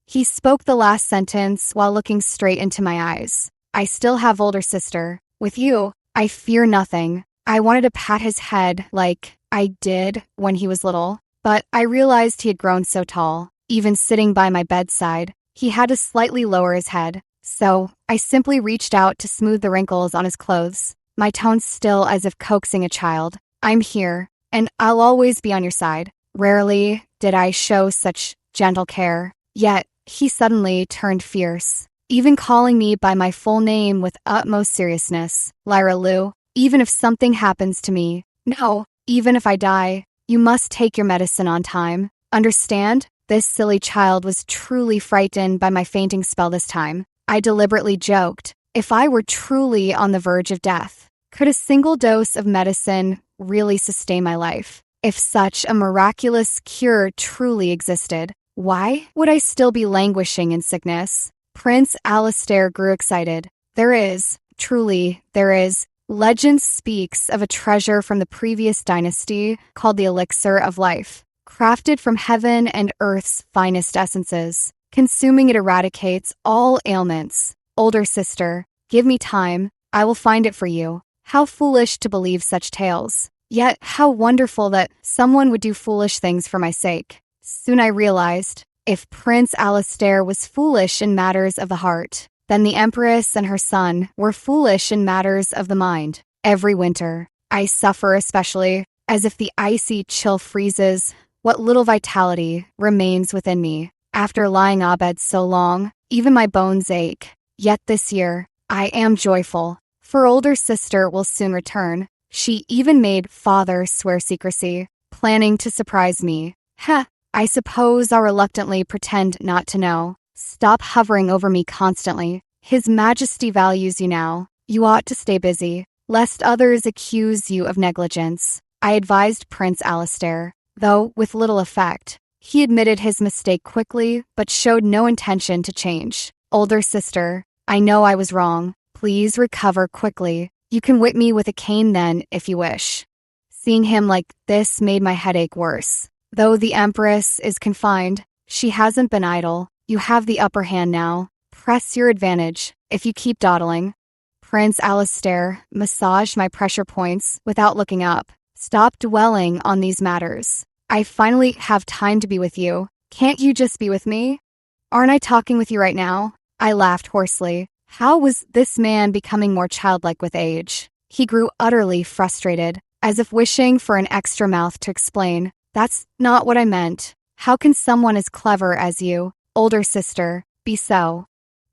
He spoke the last sentence while looking straight into my eyes. "I still have older sister. With you, I fear nothing." I wanted to pat his head like I did when he was little, but I realized he had grown so tall. Even sitting by my bedside, he had to slightly lower his head. So I simply reached out to smooth the wrinkles on his clothes, my tone still as if coaxing a child. "I'm here, and I'll always be on your side." Rarely did I show such gentle care, yet he suddenly turned fierce, even calling me by my full name with utmost seriousness. "Lyra Lou, even if something happens to me, no, even if I die, you must take your medicine on time. Understand?" This silly child was truly frightened by my fainting spell this time. I deliberately joked, if I were truly on the verge of death, could a single dose of medicine really sustain my life? If such a miraculous cure truly existed, why would I still be languishing in sickness? Prince Alistair grew excited. "There is, truly, there is. Legend speaks of a treasure from the previous dynasty called the Elixir of Life, crafted from heaven and earth's finest essences. Consuming it eradicates all ailments. Older sister, give me time, I will find it for you. How foolish to believe such tales. Yet how wonderful that someone would do foolish things for my sake. Soon I realized, if Prince Alistair was foolish in matters of the heart, then the Empress and her son were foolish in matters of the mind. Every winter, I suffer especially, as if the icy chill freezes what little vitality remains within me. After lying abed so long, even my bones ache. Yet this year, I am joyful, for older sister will soon return. She even made father swear secrecy, planning to surprise me. Heh, I suppose I'll reluctantly pretend not to know. Stop hovering over me constantly. His Majesty values you now. You ought to stay busy, lest others accuse you of negligence. I advised Prince Alistair, though with little effect. He admitted his mistake quickly, but showed no intention to change. Older sister, I know I was wrong. Please recover quickly. You can whip me with a cane then, if you wish. Seeing him like this made my headache worse. Though the Empress is confined, she hasn't been idle. You have the upper hand now. Press your advantage, if you keep dawdling. Prince Alistair massaged my pressure points without looking up. Stop dwelling on these matters. I finally have time to be with you. Can't you just be with me? Aren't I talking with you right now? I laughed hoarsely. How was this man becoming more childlike with age? He grew utterly frustrated, as if wishing for an extra mouth to explain. That's not what I meant. How can someone as clever as you, older sister, be so?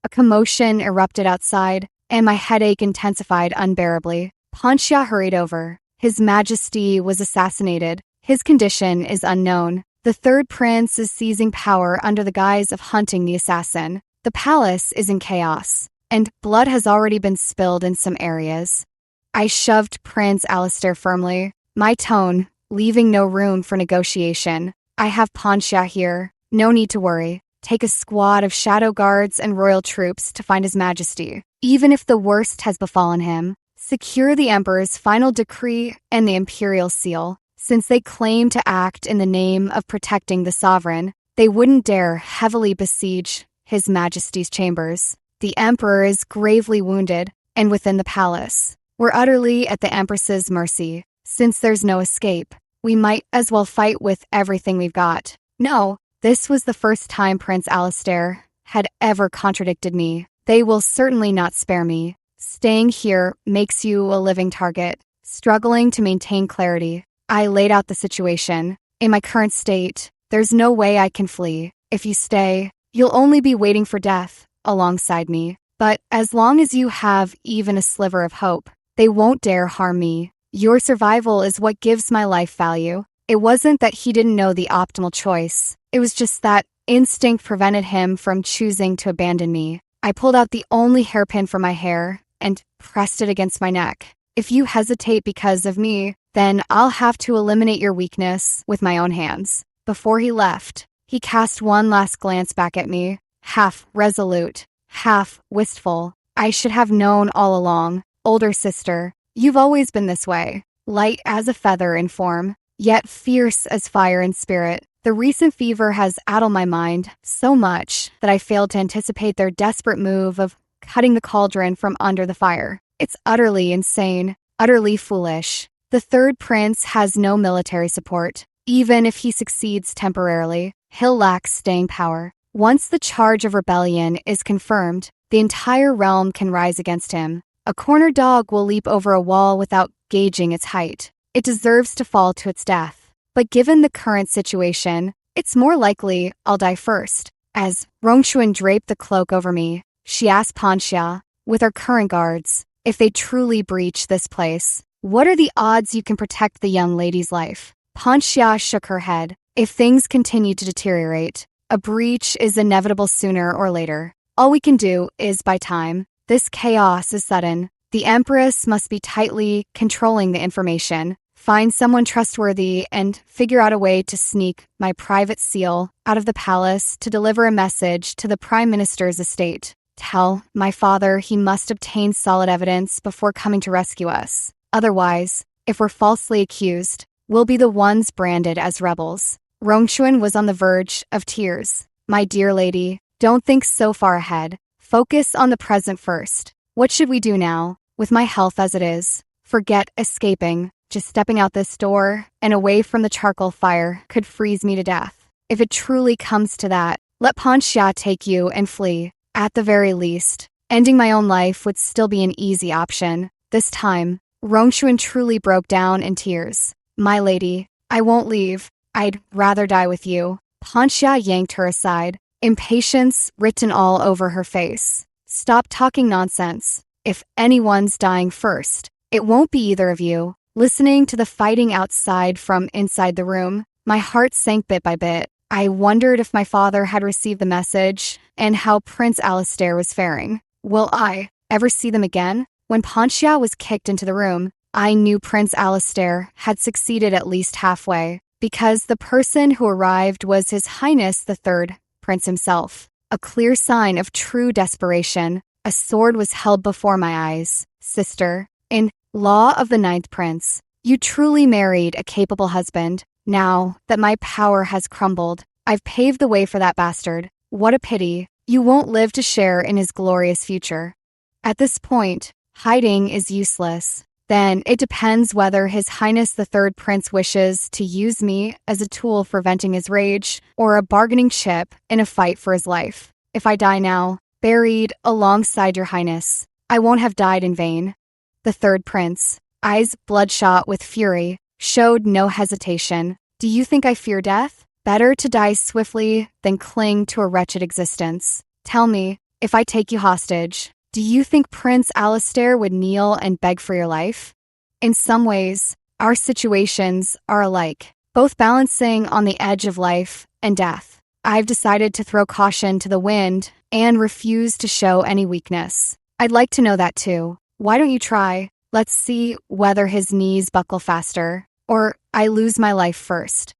A commotion erupted outside, and my headache intensified unbearably. Pontia hurried over. His Majesty was assassinated. His condition is unknown. The third prince is seizing power under the guise of hunting the assassin. The palace is in chaos, and blood has already been spilled in some areas. I shoved Prince Alistair firmly, my tone leaving no room for negotiation. I have Pontia here. No need to worry. Take a squad of shadow guards and royal troops to find His Majesty. Even if the worst has befallen him, secure the Emperor's final decree and the imperial seal. Since they claim to act in the name of protecting the sovereign, they wouldn't dare heavily besiege His Majesty's chambers. The Emperor is gravely wounded, and within the palace. We're utterly at the Empress's mercy. Since there's no escape, we might as well fight with everything we've got. No, this was the first time Prince Alistair had ever contradicted me. They will certainly not spare me. Staying here makes you a living target. Struggling to maintain clarity, I laid out the situation. In my current state, there's no way I can flee. If you stay, you'll only be waiting for death alongside me. But as long as you have even a sliver of hope, they won't dare harm me. Your survival is what gives my life value. It wasn't that he didn't know the optimal choice. It was just that instinct prevented him from choosing to abandon me. I pulled out the only hairpin from my hair and pressed it against my neck. If you hesitate because of me, then I'll have to eliminate your weakness with my own hands. Before he left, he cast one last glance back at me, half resolute, half wistful. I should have known all along. Older sister, you've always been this way, light as a feather in form, yet fierce as fire in spirit. The recent fever has addled my mind so much that I failed to anticipate their desperate move of cutting the cauldron from under the fire. It's utterly insane, utterly foolish. The third prince has no military support. Even if he succeeds temporarily, he'll lack staying power. Once the charge of rebellion is confirmed, the entire realm can rise against him. A cornered dog will leap over a wall without gauging its height. It deserves to fall to its death. But given the current situation, it's more likely I'll die first. As Rongshuan draped the cloak over me, she asked Pontia, with our current guards, if they truly breach this place, what are the odds you can protect the young lady's life? Pontia shook her head. If things continue to deteriorate, a breach is inevitable sooner or later. All we can do is buy time. This chaos is sudden. The Empress must be tightly controlling the information, find someone trustworthy, and figure out a way to sneak my private seal out of the palace to deliver a message to the Prime Minister's estate. Tell my father he must obtain solid evidence before coming to rescue us. Otherwise, if we're falsely accused, we'll be the ones branded as rebels. Rongshuan was on the verge of tears. My dear lady, Don't think so far ahead. Focus on the present first. What should we do now? With my health as it is, forget escaping. Just stepping out this door and away from the charcoal fire could freeze me to death. If it truly comes to that, let Panxia take you and flee. At the very least, ending my own life would still be an easy option. This time, Rongshuan truly broke down in tears. My lady, I won't leave. I'd rather die with you. Panxia yanked her aside, impatience written all over her face. Stop talking nonsense. If anyone's dying first, it won't be either of you. Listening to the fighting outside from inside the room, my heart sank bit by bit. I wondered if my father had received the message and how Prince Alistair was faring. Will I ever see them again? When Panxia was kicked into the room, I knew Prince Alistair had succeeded at least halfway, because the person who arrived was His Highness the Third Prince himself. A clear sign of true desperation. A sword was held before my eyes. Sister, in law of the Ninth Prince, you truly married a capable husband. Now that my power has crumbled, I've paved the way for that bastard. What a pity. You won't live to share in his glorious future. At this point, hiding is useless. Then it depends whether His Highness the Third Prince wishes to use me as a tool for venting his rage or a bargaining chip in a fight for his life. If I die now, buried alongside your highness, I won't have died in vain. The third prince, eyes bloodshot with fury, showed no hesitation. Do you think I fear death? Better to die swiftly than cling to a wretched existence. Tell me, if I take you hostage, do you think Prince Alistair would kneel and beg for your life? In some ways, our situations are alike, both balancing on the edge of life and death. I've decided to throw caution to the wind and refuse to show any weakness. I'd like to know that too. Why don't you try? Let's see whether his knees buckle faster, or I lose my life first.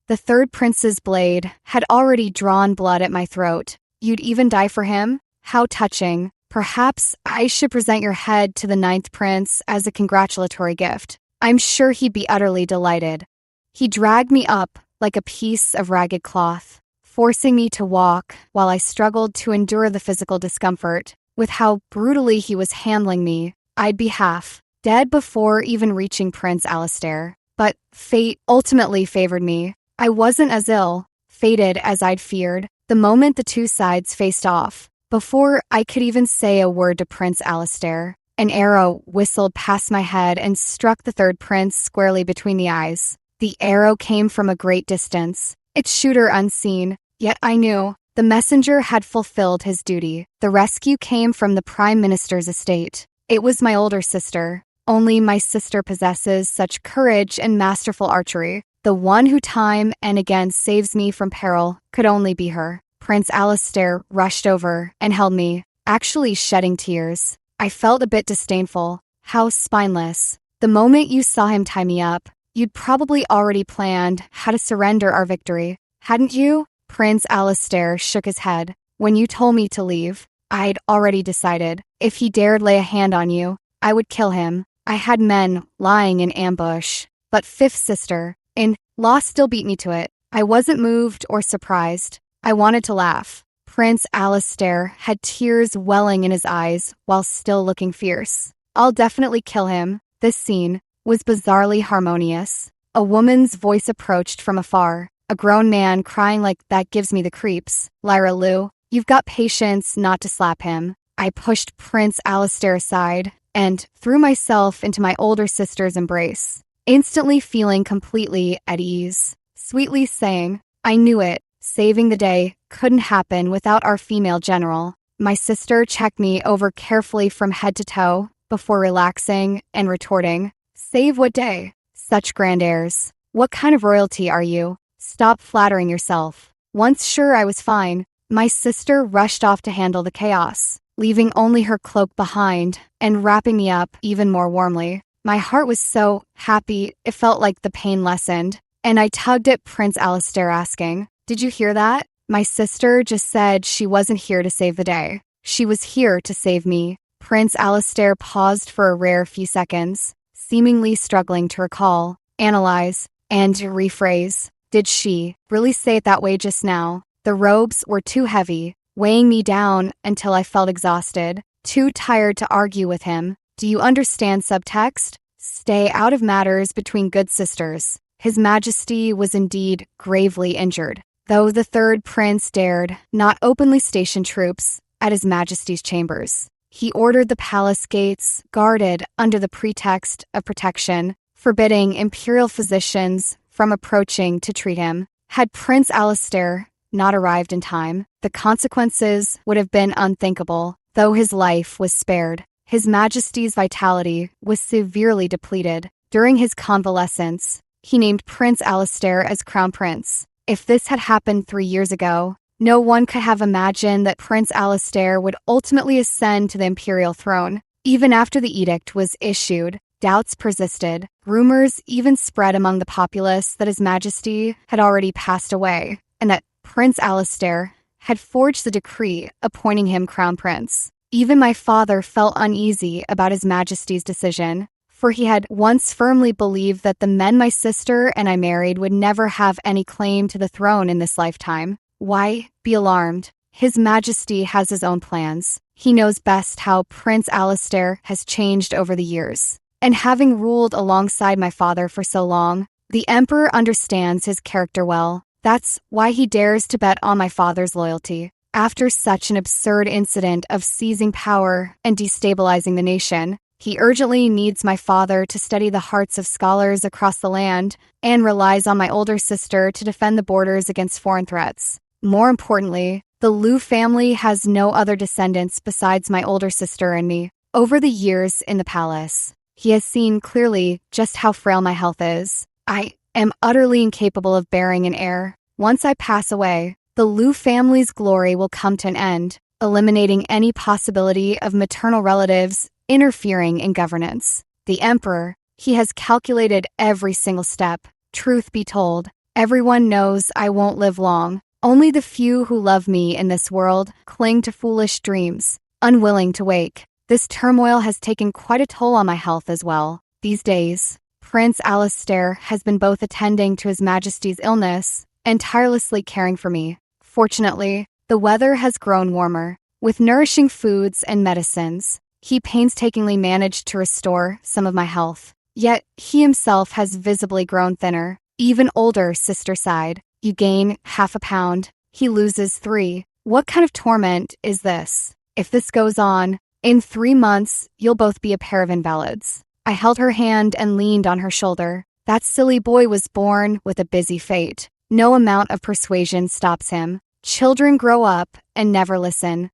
The third prince's blade had already drawn blood at my throat. You'd even die for him? How touching. Perhaps I should present your head to the ninth prince as a congratulatory gift. I'm sure he'd be utterly delighted. He dragged me up like a piece of ragged cloth, forcing me to walk while I struggled to endure the physical discomfort. With how brutally he was handling me, I'd be half dead before even reaching Prince Alistair. But fate ultimately favored me. I wasn't as ill, fated as I'd feared, the moment the two sides faced off. Before I could even say a word to Prince Alistair, an arrow whistled past my head and struck the third prince squarely between the eyes. The arrow came from a great distance, its shooter unseen, yet I knew the messenger had fulfilled his duty. The rescue came from the Prime Minister's estate. It was my older sister. Only my sister possesses such courage and masterful archery. The one who time and again saves me from peril could only be her. Prince Alistair rushed over and held me, actually shedding tears. I felt a bit disdainful. How spineless. The moment you saw him tie me up, you'd probably already planned how to surrender our victory, hadn't you? Prince Alistair shook his head. When you told me to leave, I'd already decided. If he dared lay a hand on you, I would kill him. I had men lying in ambush. But fifth sister, in law, still beat me to it. I wasn't moved or surprised. I wanted to laugh. Prince Alistair had tears welling in his eyes while still looking fierce. I'll definitely kill him. This scene was bizarrely harmonious. A woman's voice approached from afar. A grown man crying like that gives me the creeps. Lyra Lou, you've got patience not to slap him. I pushed Prince Alistair aside and threw myself into my older sister's embrace, instantly feeling completely at ease, sweetly saying, I knew it. Saving the day couldn't happen without our female general. My sister checked me over carefully from head to toe before relaxing and retorting, Save what day? Such grand airs. What kind of royalty are you? Stop flattering yourself. Once sure I was fine, my sister rushed off to handle the chaos, leaving only her cloak behind and wrapping me up even more warmly. My heart was so happy it felt like the pain lessened, and I tugged at Prince Alistair asking, Did you hear that? My sister just said she wasn't here to save the day. She was here to save me. Prince Alistair paused for a rare few seconds, seemingly struggling to recall, analyze, and rephrase. Did she really say it that way just now? The robes were too heavy, weighing me down until I felt exhausted, too tired to argue with him. Do you understand subtext? Stay out of matters between good sisters. His Majesty was indeed gravely injured, though the third prince dared not openly station troops at His Majesty's chambers. He ordered the palace gates guarded under the pretext of protection, forbidding imperial physicians from approaching to treat him. Had Prince Alistair not arrived in time, the consequences would have been unthinkable, though his life was spared. His Majesty's vitality was severely depleted. During his convalescence, he named Prince Alistair as Crown Prince. If this had happened 3 years ago, no one could have imagined that Prince Alistair would ultimately ascend to the imperial throne. Even after the edict was issued, doubts persisted. Rumors even spread among the populace that His Majesty had already passed away, and that Prince Alistair had forged the decree appointing him Crown Prince. Even my father felt uneasy about His Majesty's decision, for he had once firmly believed that the men my sister and I married would never have any claim to the throne in this lifetime. Why be alarmed? His Majesty has his own plans. He knows best how Prince Alistair has changed over the years. And having ruled alongside my father for so long, the Emperor understands his character well. That's why he dares to bet on my father's loyalty. After such an absurd incident of seizing power and destabilizing the nation, he urgently needs my father to steady the hearts of scholars across the land and relies on my older sister to defend the borders against foreign threats. More importantly, the Liu family has no other descendants besides my older sister and me. Over the years in the palace, he has seen clearly just how frail my health is. I am utterly incapable of bearing an heir. Once I pass away, the Liu family's glory will come to an end, eliminating any possibility of maternal relatives interfering in governance. The Emperor, he has calculated every single step. Truth be told, everyone knows I won't live long. Only the few who love me in this world cling to foolish dreams, unwilling to wake. This turmoil has taken quite a toll on my health as well. These days, Prince Alistair has been both attending to His Majesty's illness and tirelessly caring for me. Fortunately, the weather has grown warmer. With nourishing foods and medicines, he painstakingly managed to restore some of my health. Yet, he himself has visibly grown thinner. Even older sister sighed. You gain 0.5 pound. He loses 3. What kind of torment is this? If this goes on, in 3 months, you'll both be a pair of invalids. I held her hand and leaned on her shoulder. That silly boy was born with a busy fate. No amount of persuasion stops him. Children grow up and never listen.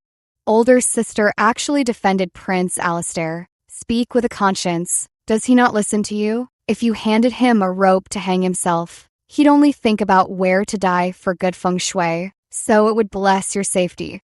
Older sister actually defended Prince Alistair. Speak with a conscience. Does he not listen to you? If you handed him a rope to hang himself, he'd only think about where to die for good feng shui, so it would bless your safety.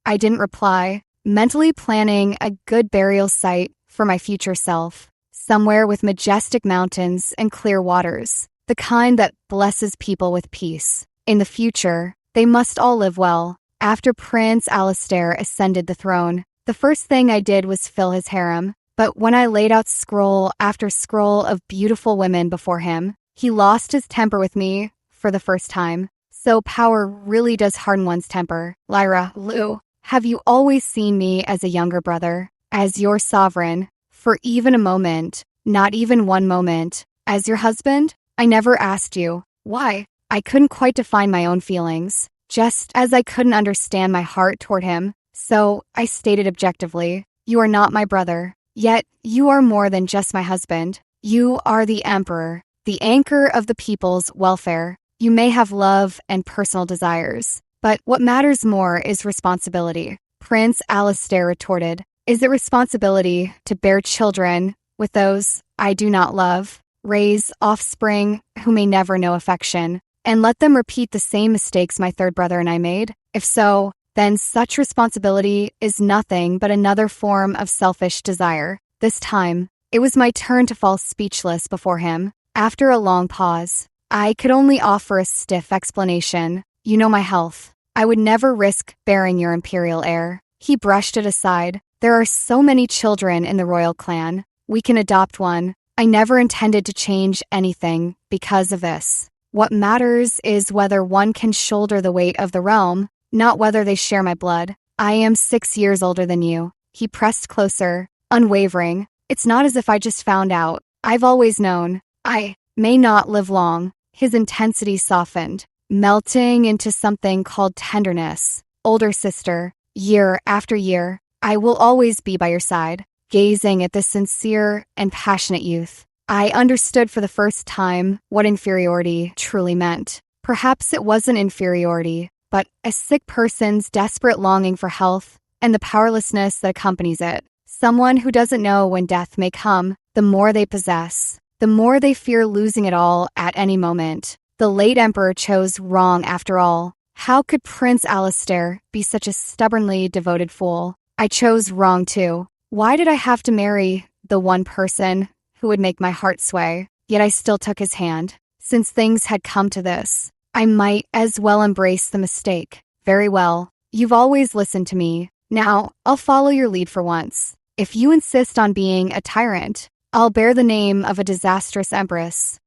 I didn't reply, mentally planning a good burial site for my future self, somewhere with majestic mountains and clear waters, the kind that blesses people with peace. In the future, they must all live well. After Prince Alistair ascended the throne, the first thing I did was fill his harem, but when I laid out scroll after scroll of beautiful women before him, he lost his temper with me for the first time. So power really does harden one's temper. Lyra, Liu, have you always seen me as a younger brother, as your sovereign, for even a moment, not even one moment, as your husband? I never asked you. Why? I couldn't quite define my own feelings, just as I couldn't understand my heart toward him. So I stated objectively, you are not my brother. Yet you are more than just my husband. You are the Emperor, the anchor of the people's welfare. You may have love and personal desires, but what matters more is responsibility. Prince Alistair retorted, is it responsibility to bear children with those I do not love, raise offspring who may never know affection, and let them repeat the same mistakes my third brother and I made? If so, then such responsibility is nothing but another form of selfish desire. This time, it was my turn to fall speechless before him. After a long pause, I could only offer a stiff explanation. You know my health. I would never risk bearing your imperial heir. He brushed it aside. There are so many children in the royal clan. We can adopt one. I never intended to change anything because of this. What matters is whether one can shoulder the weight of the realm, not whether they share my blood. I am 6 years older than you. He pressed closer, unwavering. It's not as if I just found out. I've always known. I may not live long. His intensity softened, melting into something called tenderness. Older sister, year after year, I will always be by your side, gazing at this sincere and passionate youth. I understood for the first time what inferiority truly meant. Perhaps it wasn't inferiority, but a sick person's desperate longing for health and the powerlessness that accompanies it. Someone who doesn't know when death may come, the more they possess, the more they fear losing it all at any moment. The late emperor chose wrong after all. How could Prince Alistair be such a stubbornly devoted fool? I chose wrong too. Why did I have to marry the one person who would make my heart sway? Yet I still took his hand. Since things had come to this, I might as well embrace the mistake. Very well. You've always listened to me. Now, I'll follow your lead for once. If you insist on being a tyrant, I'll bear the name of a disastrous empress.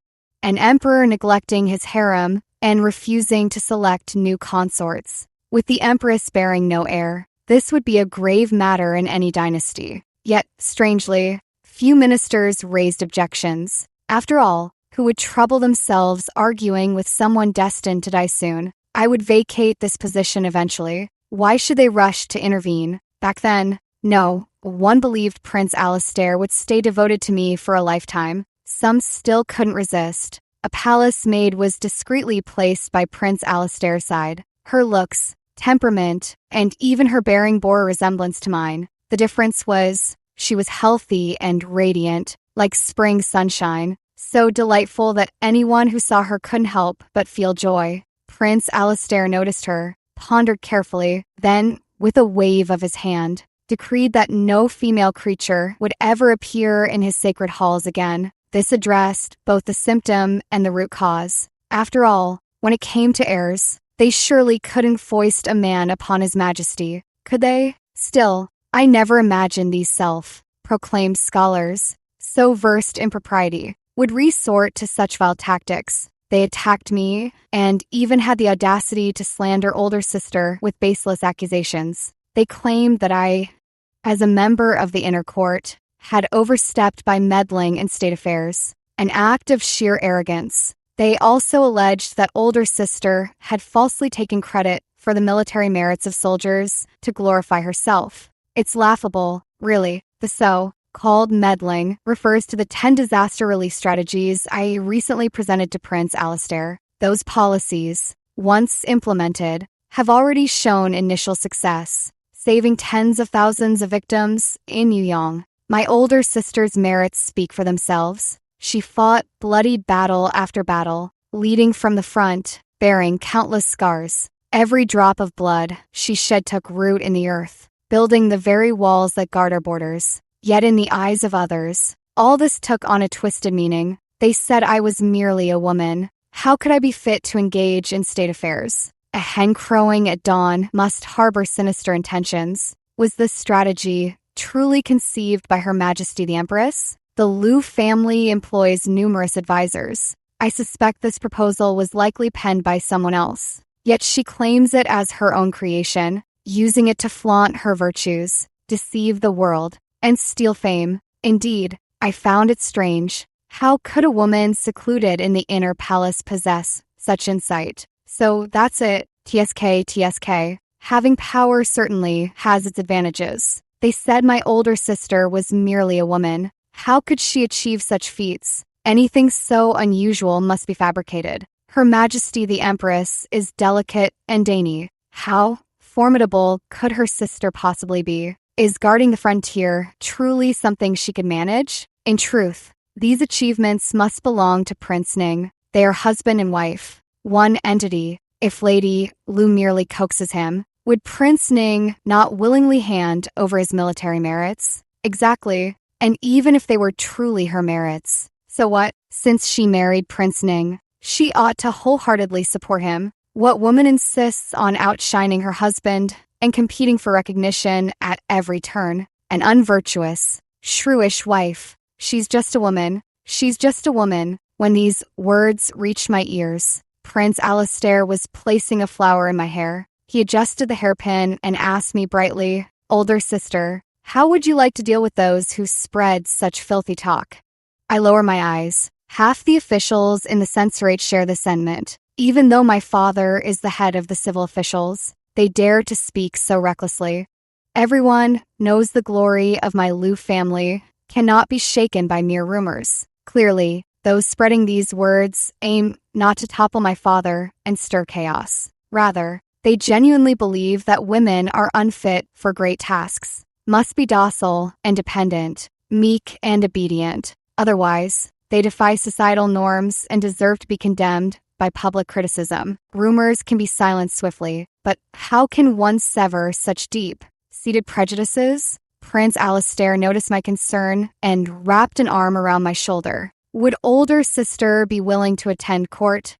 An emperor neglecting his harem and refusing to select new consorts, with the empress bearing no heir. This would be a grave matter in any dynasty. Yet, strangely, few ministers raised objections. After all, who would trouble themselves arguing with someone destined to die soon? I would vacate this position eventually. Why should they rush to intervene? Back then, no, one believed Prince Alistair would stay devoted to me for a lifetime. Some still couldn't resist. A palace maid was discreetly placed by Prince Alistair's side. Her looks, temperament, and even her bearing bore a resemblance to mine. The difference was, she was healthy and radiant, like spring sunshine, so delightful that anyone who saw her couldn't help but feel joy. Prince Alistair noticed her, pondered carefully, then, with a wave of his hand, decreed that no female creature would ever appear in his sacred halls again. This addressed both the symptom and the root cause. After all, when it came to heirs, they surely couldn't foist a man upon his majesty, could they? Still, I never imagined these self-proclaimed scholars, so versed in propriety, would resort to such vile tactics. They attacked me, and even had the audacity to slander older sister with baseless accusations. They claimed that I, as a member of the inner court, had overstepped by meddling in state affairs, an act of sheer arrogance. They also alleged that older sister had falsely taken credit for the military merits of soldiers to glorify herself. It's laughable, really. The so-called meddling refers to the 10 disaster relief strategies I recently presented to Prince Alistair. Those policies, once implemented, have already shown initial success, saving tens of thousands of victims in Yuyong. My older sister's merits speak for themselves. She fought bloody battle after battle, leading from the front, bearing countless scars. Every drop of blood she shed took root in the earth, building the very walls that guard our borders. Yet in the eyes of others, all this took on a twisted meaning. They said I was merely a woman. How could I be fit to engage in state affairs? A hen crowing at dawn must harbor sinister intentions. Was this strategy truly conceived by Her Majesty the Empress? The Liu family employs numerous advisors. I suspect this proposal was likely penned by someone else. Yet she claims it as her own creation, using it to flaunt her virtues, deceive the world, and steal fame. Indeed, I found it strange. How could a woman secluded in the inner palace possess such insight? So that's it. TSK. Having power certainly has its advantages. They said my older sister was merely a woman. How could she achieve such feats? Anything so unusual must be fabricated. Her Majesty the Empress is delicate and dainty. How formidable could her sister possibly be? Is guarding the frontier truly something she could manage? In truth, these achievements must belong to Prince Ning. They are husband and wife, one entity. If Lady Liu merely coaxes him, would Prince Ning not willingly hand over his military merits? Exactly. And even if they were truly her merits. So what? Since she married Prince Ning, she ought to wholeheartedly support him. What woman insists on outshining her husband and competing for recognition at every turn? An unvirtuous, shrewish wife. She's just a woman. She's just a woman. When these words reached my ears, Prince Alistair was placing a flower in my hair. He adjusted the hairpin and asked me brightly, "Older sister, how would you like to deal with those who spread such filthy talk?" I lower my eyes. Half the officials in the censorate share this sentiment. Even though my father is the head of the civil officials, they dare to speak so recklessly. Everyone knows the glory of my Liu family cannot be shaken by mere rumors. Clearly, those spreading these words aim not to topple my father and stir chaos. Rather, they genuinely believe that women are unfit for great tasks, must be docile and dependent, meek and obedient. Otherwise, they defy societal norms and deserve to be condemned by public criticism. Rumors can be silenced swiftly, but how can one sever such deep-seated prejudices? Prince Alistair noticed my concern and wrapped an arm around my shoulder. Would older sister be willing to attend court?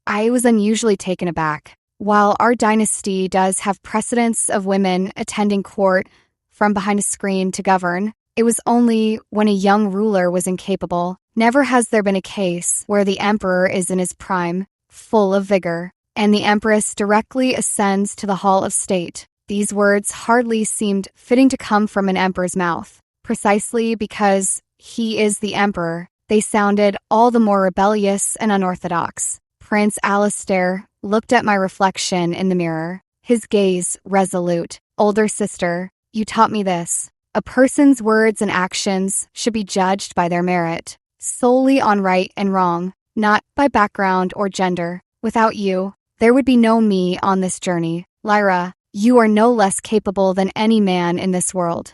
I was unusually taken aback. While our dynasty does have precedents of women attending court from behind a screen to govern, it was only when a young ruler was incapable. Never has there been a case where the emperor is in his prime, full of vigor, and the empress directly ascends to the hall of state. These words hardly seemed fitting to come from an emperor's mouth. Precisely because he is the emperor, they sounded all the more rebellious and unorthodox. Prince Alistair looked at my reflection in the mirror, his gaze resolute. "Older sister, you taught me this. A person's words and actions should be judged by their merit, solely on right and wrong, not by background or gender. Without you, there would be no me on this journey. Lyra, you are no less capable than any man in this world."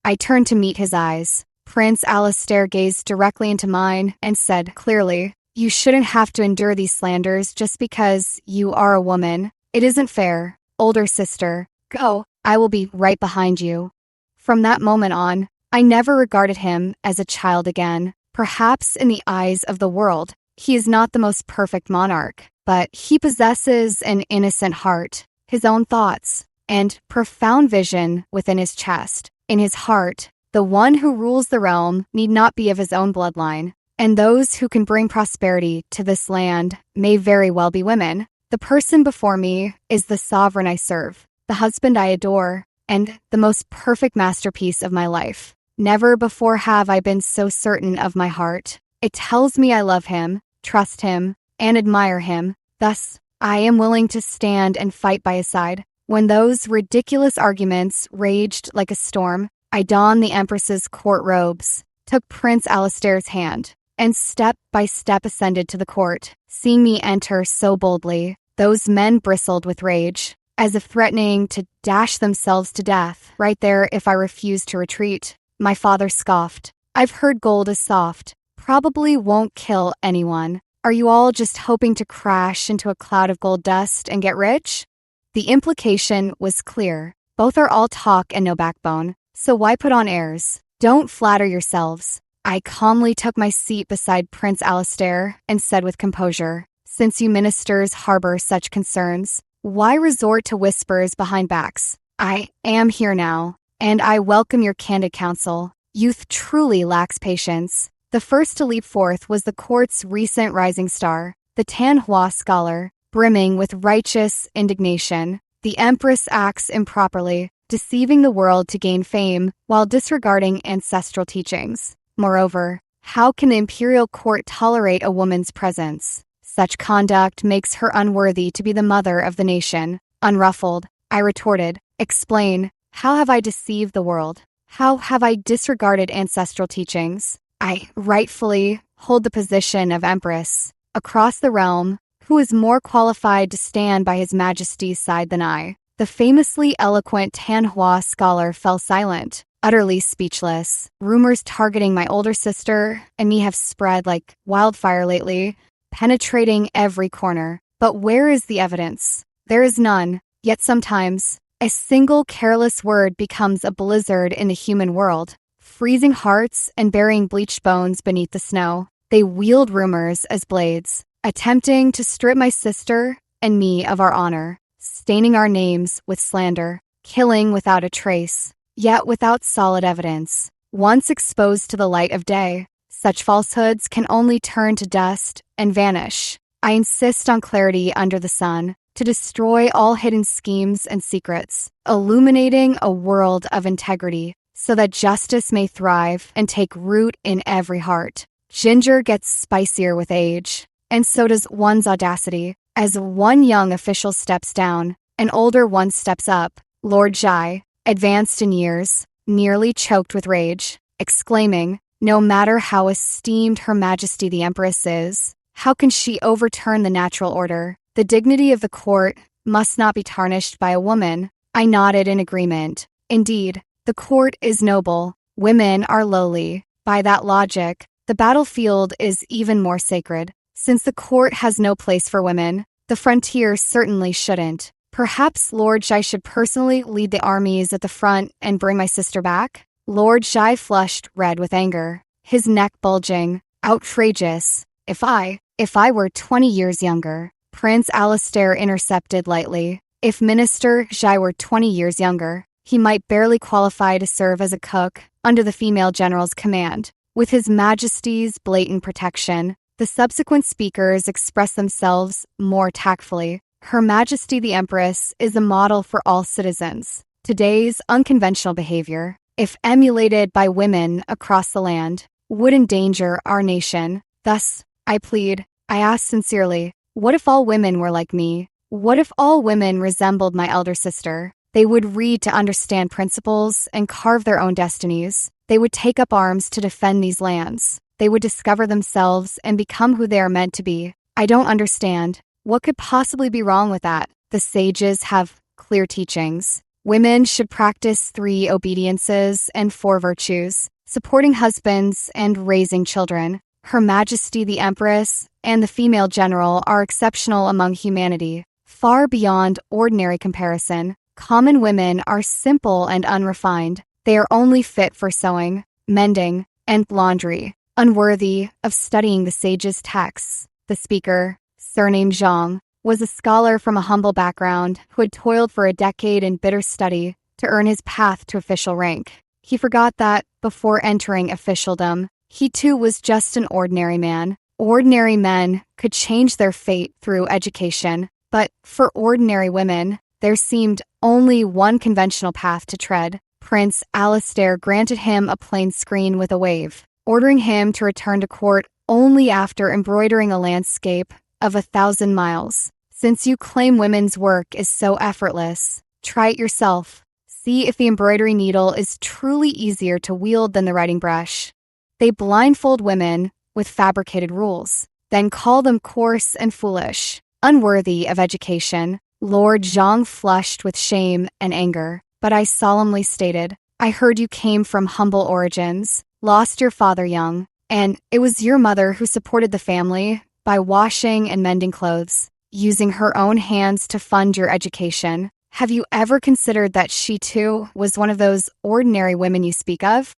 I turned to meet his eyes. Prince Alistair gazed directly into mine and said clearly, "You shouldn't have to endure these slanders just because you are a woman. It isn't fair. Older sister, go. I will be right behind you." From that moment on, I never regarded him as a child again. Perhaps in the eyes of the world, he is not the most perfect monarch, but he possesses an innocent heart, his own thoughts, and profound vision within his chest. In his heart, the one who rules the realm need not be of his own bloodline, and those who can bring prosperity to this land may very well be women. The person before me is the sovereign I serve, the husband I adore, and the most perfect masterpiece of my life. Never before have I been so certain of my heart. It tells me I love him, trust him, and admire him. Thus, I am willing to stand and fight by his side. When those ridiculous arguments raged like a storm, I donned the Empress's court robes, took Prince Alistair's hand, and step by step ascended to the court. Seeing me enter so boldly, those men bristled with rage, as if threatening to dash themselves to death right there if I refused to retreat. My father scoffed. "I've heard gold is soft. Probably won't kill anyone. Are you all just hoping to crash into a cloud of gold dust and get rich?" The implication was clear. Both are all talk and no backbone, so why put on airs? Don't flatter yourselves. I calmly took my seat beside Prince Alistair and said with composure, "Since you ministers harbor such concerns, why resort to whispers behind backs? I am here now, and I welcome your candid counsel. Youth truly lacks patience." The first to leap forth was the court's recent rising star, the Tanhua scholar, brimming with righteous indignation. The Empress acts improperly, deceiving the world to gain fame while disregarding ancestral teachings. Moreover, how can the imperial court tolerate a woman's presence? Such conduct makes her unworthy to be the mother of the nation. Unruffled, I retorted, "Explain, how have I deceived the world? How have I disregarded ancestral teachings? I rightfully hold the position of Empress. Across the realm, who is more qualified to stand by His Majesty's side than I?" The famously eloquent Tanhua scholar fell silent, utterly speechless. Rumors targeting my older sister and me have spread like wildfire lately, penetrating every corner. But where is the evidence? There is none. Yet sometimes, a single careless word becomes a blizzard in the human world, freezing hearts and burying bleached bones beneath the snow. They wield rumors as blades, attempting to strip my sister and me of our honor, staining our names with slander, killing without a trace, yet without solid evidence. Once exposed to the light of day, such falsehoods can only turn to dust and vanish. I insist on clarity under the sun. to destroy all hidden schemes and secrets, illuminating a world of integrity so that justice may thrive and take root in every heart. Ginger gets spicier with age, and so does one's audacity. As one young official steps down, an older one steps up. Lord Jai, advanced in years, nearly choked with rage, exclaiming, "No matter how esteemed Her Majesty the Empress is, how can she overturn the natural order? The dignity of the court must not be tarnished by a woman." I nodded in agreement. Indeed, the court is noble. Women are lowly. By that logic, the battlefield is even more sacred. Since the court has no place for women, the frontier certainly shouldn't. Perhaps Lord Jai should personally lead the armies at the front and bring my sister back? Lord Jai flushed red with anger, his neck bulging. Outrageous. If I were 20 years younger. Prince Alistair intercepted lightly. If Minister Jai were 20 years younger, he might barely qualify to serve as a cook under the female general's command. With His Majesty's blatant protection, the subsequent speakers expressed themselves more tactfully. Her Majesty the Empress is a model for all citizens. Today's unconventional behavior, if emulated by women across the land, would endanger our nation. Thus, I ask sincerely, what if all women were like me? What if all women resembled my elder sister? They would read to understand principles and carve their own destinies. They would take up arms to defend these lands. They would discover themselves and become who they are meant to be. I don't understand. What could possibly be wrong with that? The sages have clear teachings. Women should practice 3 obediences and 4 virtues, supporting husbands and raising children. Her Majesty the Empress and the female general are exceptional among humanity, far beyond ordinary comparison. Common women are simple and unrefined. They are only fit for sewing, mending, and laundry, unworthy of studying the sages' texts. The speaker, surnamed Zhang, was a scholar from a humble background who had toiled for a decade in bitter study to earn his path to official rank. He forgot that, before entering officialdom, he too was just an ordinary man. Ordinary men could change their fate through education, but for ordinary women, there seemed only one conventional path to tread. Prince Alistair granted him a plain screen with a wave, ordering him to return to court only after embroidering a landscape of 1,000 miles. Since you claim women's work is so effortless, try it yourself. See if the embroidery needle is truly easier to wield than the writing brush. They blindfold women with fabricated rules, then call them coarse and foolish, unworthy of education. Lord Zhang flushed with shame and anger, but I solemnly stated, I heard you came from humble origins, lost your father young, and it was your mother who supported the family by washing and mending clothes, using her own hands to fund your education. Have you ever considered that she too was one of those ordinary women you speak of?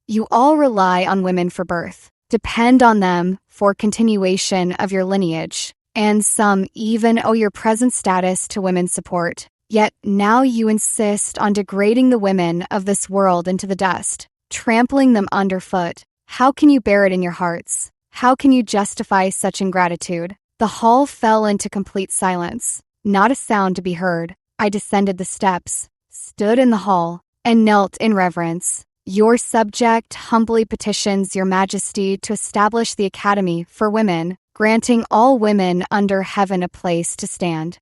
You all rely on women for birth, depend on them for continuation of your lineage, and some even owe your present status to women's support. Yet now you insist on degrading the women of this world into the dust, trampling them underfoot. How can you bear it in your hearts? How can you justify such ingratitude? The hall fell into complete silence, not a sound to be heard. I descended the steps, stood in the hall, and knelt in reverence. Your subject humbly petitions your majesty to establish the Academy for Women, granting all women under heaven a place to stand.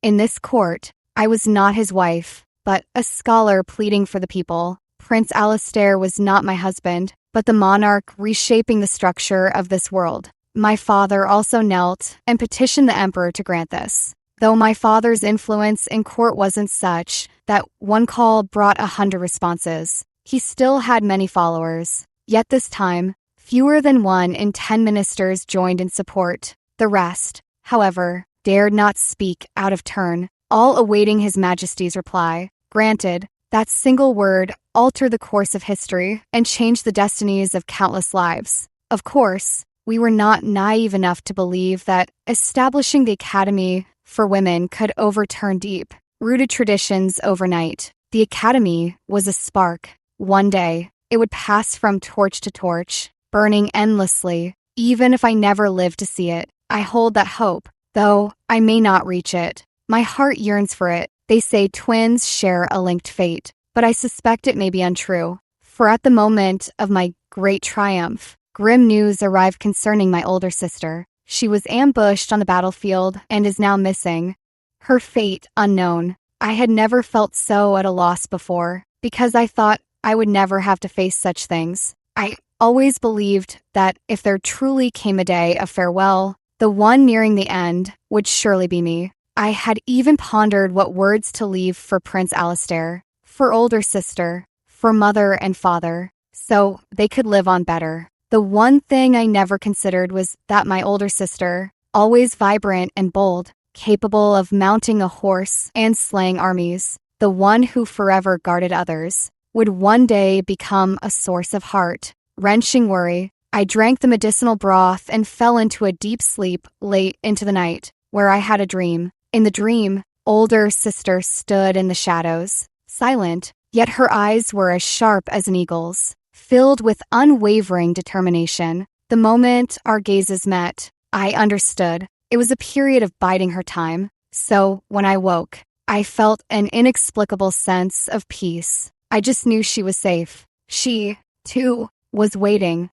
In this court, I was not his wife, but a scholar pleading for the people. Prince Alistair was not my husband, but the monarch reshaping the structure of this world. My father also knelt and petitioned the emperor to grant this. Though my father's influence in court wasn't such that one call brought 100 responses, he still had many followers. Yet this time, fewer than 1 in 10 ministers joined in support. The rest, however, dared not speak out of turn, all awaiting His Majesty's reply. Granted, that single word altered the course of history and changed the destinies of countless lives. Of course, we were not naive enough to believe that establishing the Academy for Women could overturn deep-rooted traditions overnight. The Academy was a spark. One day, it would pass from torch to torch, burning endlessly, even if I never lived to see it. I hold that hope, though I may not reach it. My heart yearns for it. They say twins share a linked fate, but I suspect it may be untrue. For at the moment of my great triumph, grim news arrived concerning my older sister. She was ambushed on the battlefield and is now missing. Her fate unknown. I had never felt so at a loss before, because I thought I would never have to face such things. I always believed that if there truly came a day of farewell, the one nearing the end would surely be me. I had even pondered what words to leave for Prince Alistair, for older sister, for mother and father, so they could live on better. The one thing I never considered was that my older sister, always vibrant and bold, capable of mounting a horse and slaying armies, the one who forever guarded others, would one day become a source of heart-wrenching worry. I drank the medicinal broth and fell into a deep sleep late into the night, where I had a dream. In the dream, older sister stood in the shadows, silent, yet her eyes were as sharp as an eagle's, filled with unwavering determination. The moment our gazes met, I understood. It was a period of biding her time. So, when I woke, I felt an inexplicable sense of peace. I just knew she was safe. She, too, was waiting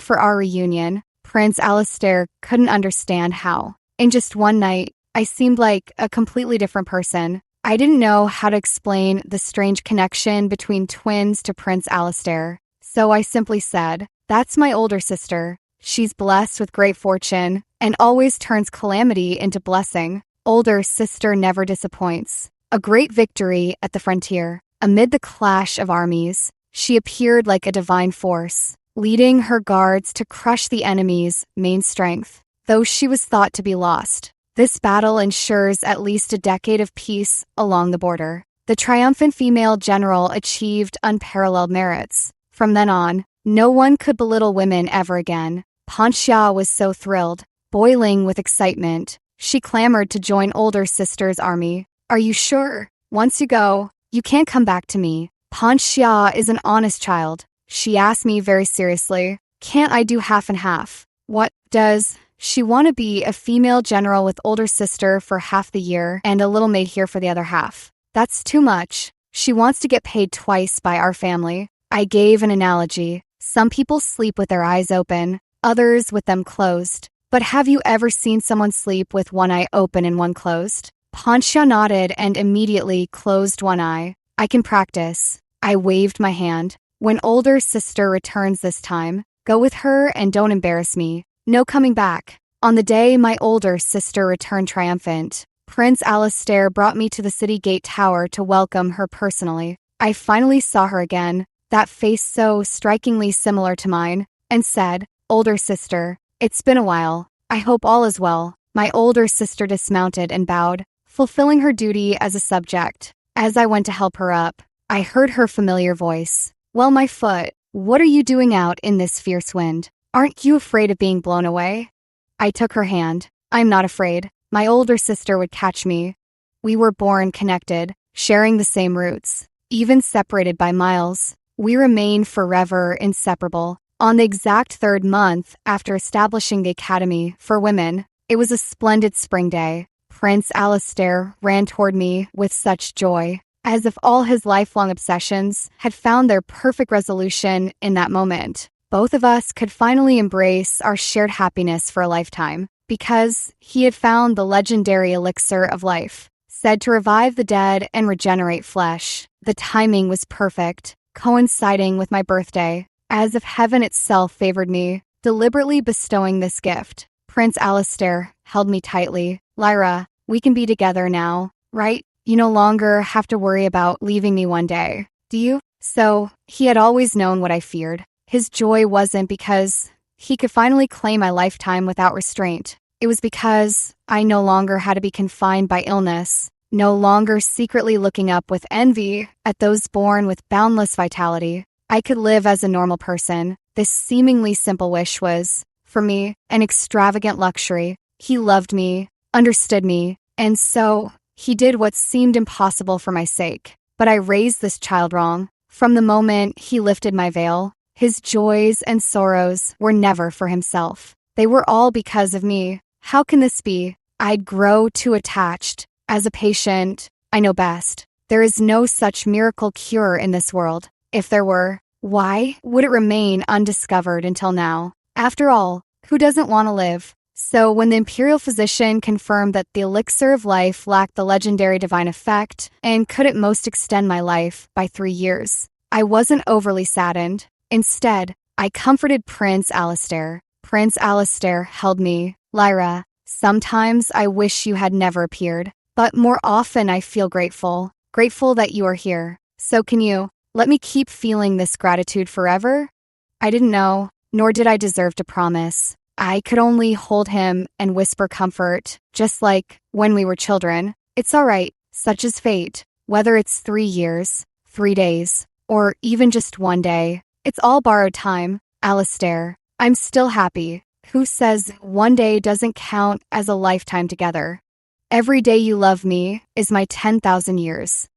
for our reunion. Prince Alistair couldn't understand how. In just one night, I seemed like a completely different person. I didn't know how to explain the strange connection between twins to Prince Alistair. So I simply said, "That's my older sister. She's blessed with great fortune and always turns calamity into blessing. Older sister never disappoints." A great victory at the frontier. Amid the clash of armies, she appeared like a divine force, leading her guards to crush the enemy's main strength, though she was thought to be lost. This battle ensures at least a decade of peace along the border. The triumphant female general achieved unparalleled merits. From then on, no one could belittle women ever again. Panxia was so thrilled, boiling with excitement. She clamored to join older sister's army. "Are you sure? Once you go, you can't come back to me. Panxia is an honest child." She asked me very seriously, "Can't I do half and half?" What does she want to be a female general with older sister for half the year and a little maid here for the other half? That's too much. She wants to get paid twice by our family. I gave an analogy. Some people sleep with their eyes open, others with them closed. But have you ever seen someone sleep with one eye open and one closed? Panxia nodded and immediately closed one eye. "I can practice." I waved my hand. "When older sister returns this time, go with her and don't embarrass me. No coming back." On the day my older sister returned triumphant, Prince Alistair brought me to the city gate tower to welcome her personally. I finally saw her again, that face so strikingly similar to mine, and said, "Older sister, it's been a while. I hope all is well." My older sister dismounted and bowed, fulfilling her duty as a subject. As I went to help her up, I heard her familiar voice. "Well, my foot, what are you doing out in this fierce wind? Aren't you afraid of being blown away?" I took her hand. "I'm not afraid. My older sister would catch me. We were born connected, sharing the same roots. Even separated by miles, we remain forever inseparable." On the exact third month after establishing the Academy for Women, it was a splendid spring day. Prince Alistair ran toward me with such joy, as if all his lifelong obsessions had found their perfect resolution in that moment. Both of us could finally embrace our shared happiness for a lifetime, because he had found the legendary elixir of life, said to revive the dead and regenerate flesh. The timing was perfect, coinciding with my birthday, as if heaven itself favored me, deliberately bestowing this gift. Prince Alistair held me tightly. "Lyra, we can be together now, right? You no longer have to worry about leaving me one day, do you?" So, he had always known what I feared. His joy wasn't because he could finally claim my lifetime without restraint. It was because I no longer had to be confined by illness, no longer secretly looking up with envy at those born with boundless vitality. I could live as a normal person. This seemingly simple wish was, for me, an extravagant luxury. He loved me, understood me, and so he did what seemed impossible for my sake. But I raised this child wrong. From the moment he lifted my veil, his joys and sorrows were never for himself. They were all because of me. How can this be? I'd grow too attached, As a patient, I know best. There is no such miracle cure in this world. If there were, why would it remain undiscovered until now? After all, who doesn't want to live? So when the imperial physician confirmed that the elixir of life lacked the legendary divine effect and could at most extend my life by 3 years, I wasn't overly saddened. Instead, I comforted Prince Alistair. Prince Alistair held me. Lyra, sometimes I wish you had never appeared, but more often I feel grateful. Grateful that you are here. So can you let me keep feeling this gratitude forever? I didn't know, nor did I deserve to promise. I could only hold him and whisper comfort, just like when we were children. It's all right, such is fate. Whether it's 3 years, 3 days, or even just 1 day, it's all borrowed time. Alistair, I'm still happy. Who says 1 day doesn't count as a lifetime together? Every day you love me is my 10,000 years.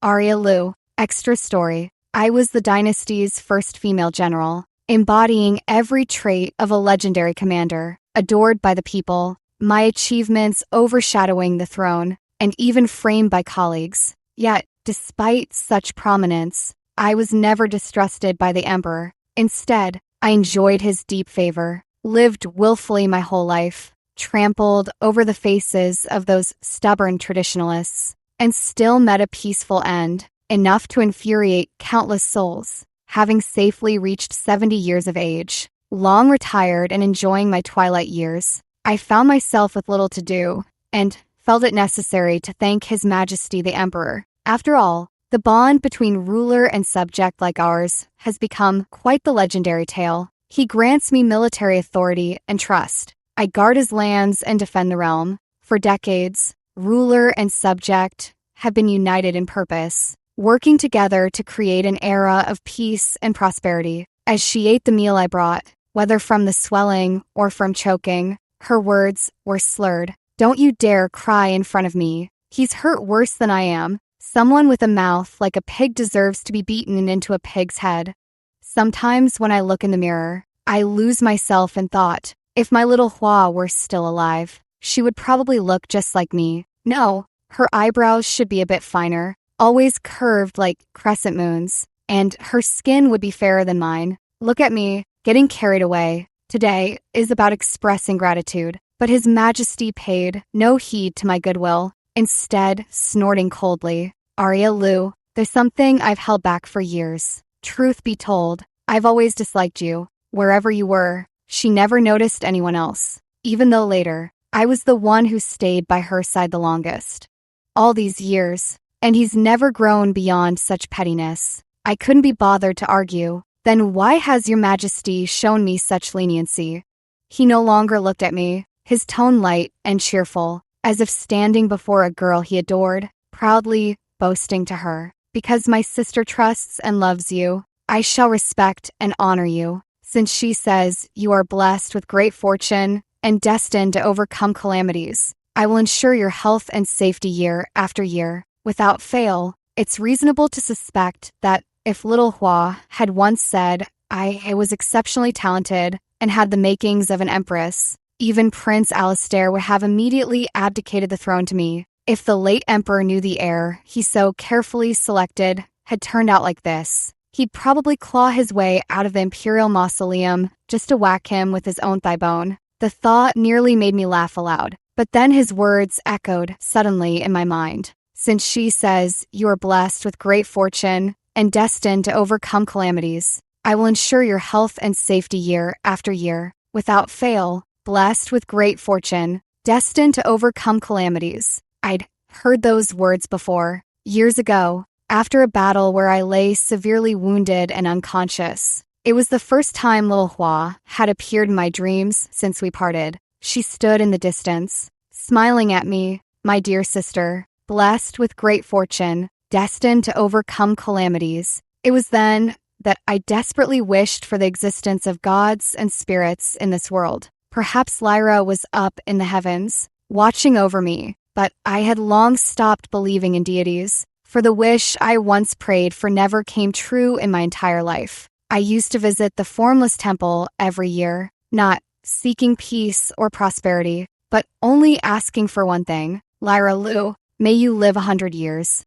Arya Lu, extra story. I was the Dynasty's first female general, embodying every trait of a legendary commander, adored by the people, my achievements overshadowing the throne, and even framed by colleagues. Yet, despite such prominence, I was never distrusted by the Emperor. Instead, I enjoyed his deep favor, lived willfully my whole life, trampled over the faces of those stubborn traditionalists, and still met a peaceful end, enough to infuriate countless souls. Having safely reached 70 years of age, long retired and enjoying my twilight years, I found myself with little to do, and felt it necessary to thank His Majesty the Emperor. After all, the bond between ruler and subject like ours has become quite the legendary tale. He grants me military authority and trust. I guard his lands and defend the realm. For decades, ruler and subject have been united in purpose, working together to create an era of peace and prosperity. As she ate the meal I brought, whether from the swelling or from choking, her words were slurred. Don't you dare cry in front of me. He's hurt worse than I am. Someone with a mouth like a pig deserves to be beaten into a pig's head. Sometimes when I look in the mirror, I lose myself in thought. If my little Hua were still alive, she would probably look just like me. No, her eyebrows should be a bit finer, always curved like crescent moons, and her skin would be fairer than mine. Look at me, getting carried away. Today is about expressing gratitude, but His Majesty paid no heed to my goodwill, instead snorting coldly. Arya Lu, there's something I've held back for years. Truth be told, I've always disliked you. Wherever you were, she never noticed anyone else, even though later, I was the one who stayed by her side the longest. All these years, and he's never grown beyond such pettiness. I couldn't be bothered to argue. Then why has Your Majesty shown me such leniency? He no longer looked at me, his tone light and cheerful, as if standing before a girl he adored, proudly boasting to her. Because my sister trusts and loves you, I shall respect and honor you, since she says you are blessed with great fortune and destined to overcome calamities. I will ensure your health and safety year after year. Without fail, it's reasonable to suspect that if little Hua had once said I was exceptionally talented and had the makings of an empress, even Prince Alistair would have immediately abdicated the throne to me. If the late emperor knew the heir he so carefully selected had turned out like this, he'd probably claw his way out of the imperial mausoleum just to whack him with his own thigh bone. The thought nearly made me laugh aloud, but then his words echoed suddenly in my mind. Since she says you are blessed with great fortune and destined to overcome calamities, I will ensure your health and safety year after year. Without fail, blessed with great fortune, destined to overcome calamities. I'd heard those words before, years ago, after a battle where I lay severely wounded and unconscious. It was the first time little Hua had appeared in my dreams since we parted. She stood in the distance, smiling at me, my dear sister, blessed with great fortune, destined to overcome calamities. It was then that I desperately wished for the existence of gods and spirits in this world. Perhaps Lyra was up in the heavens, watching over me, but I had long stopped believing in deities, for the wish I once prayed for never came true in my entire life. I used to visit the formless temple every year, not seeking peace or prosperity, but only asking for one thing. Lyra Lu, May you live 100 years.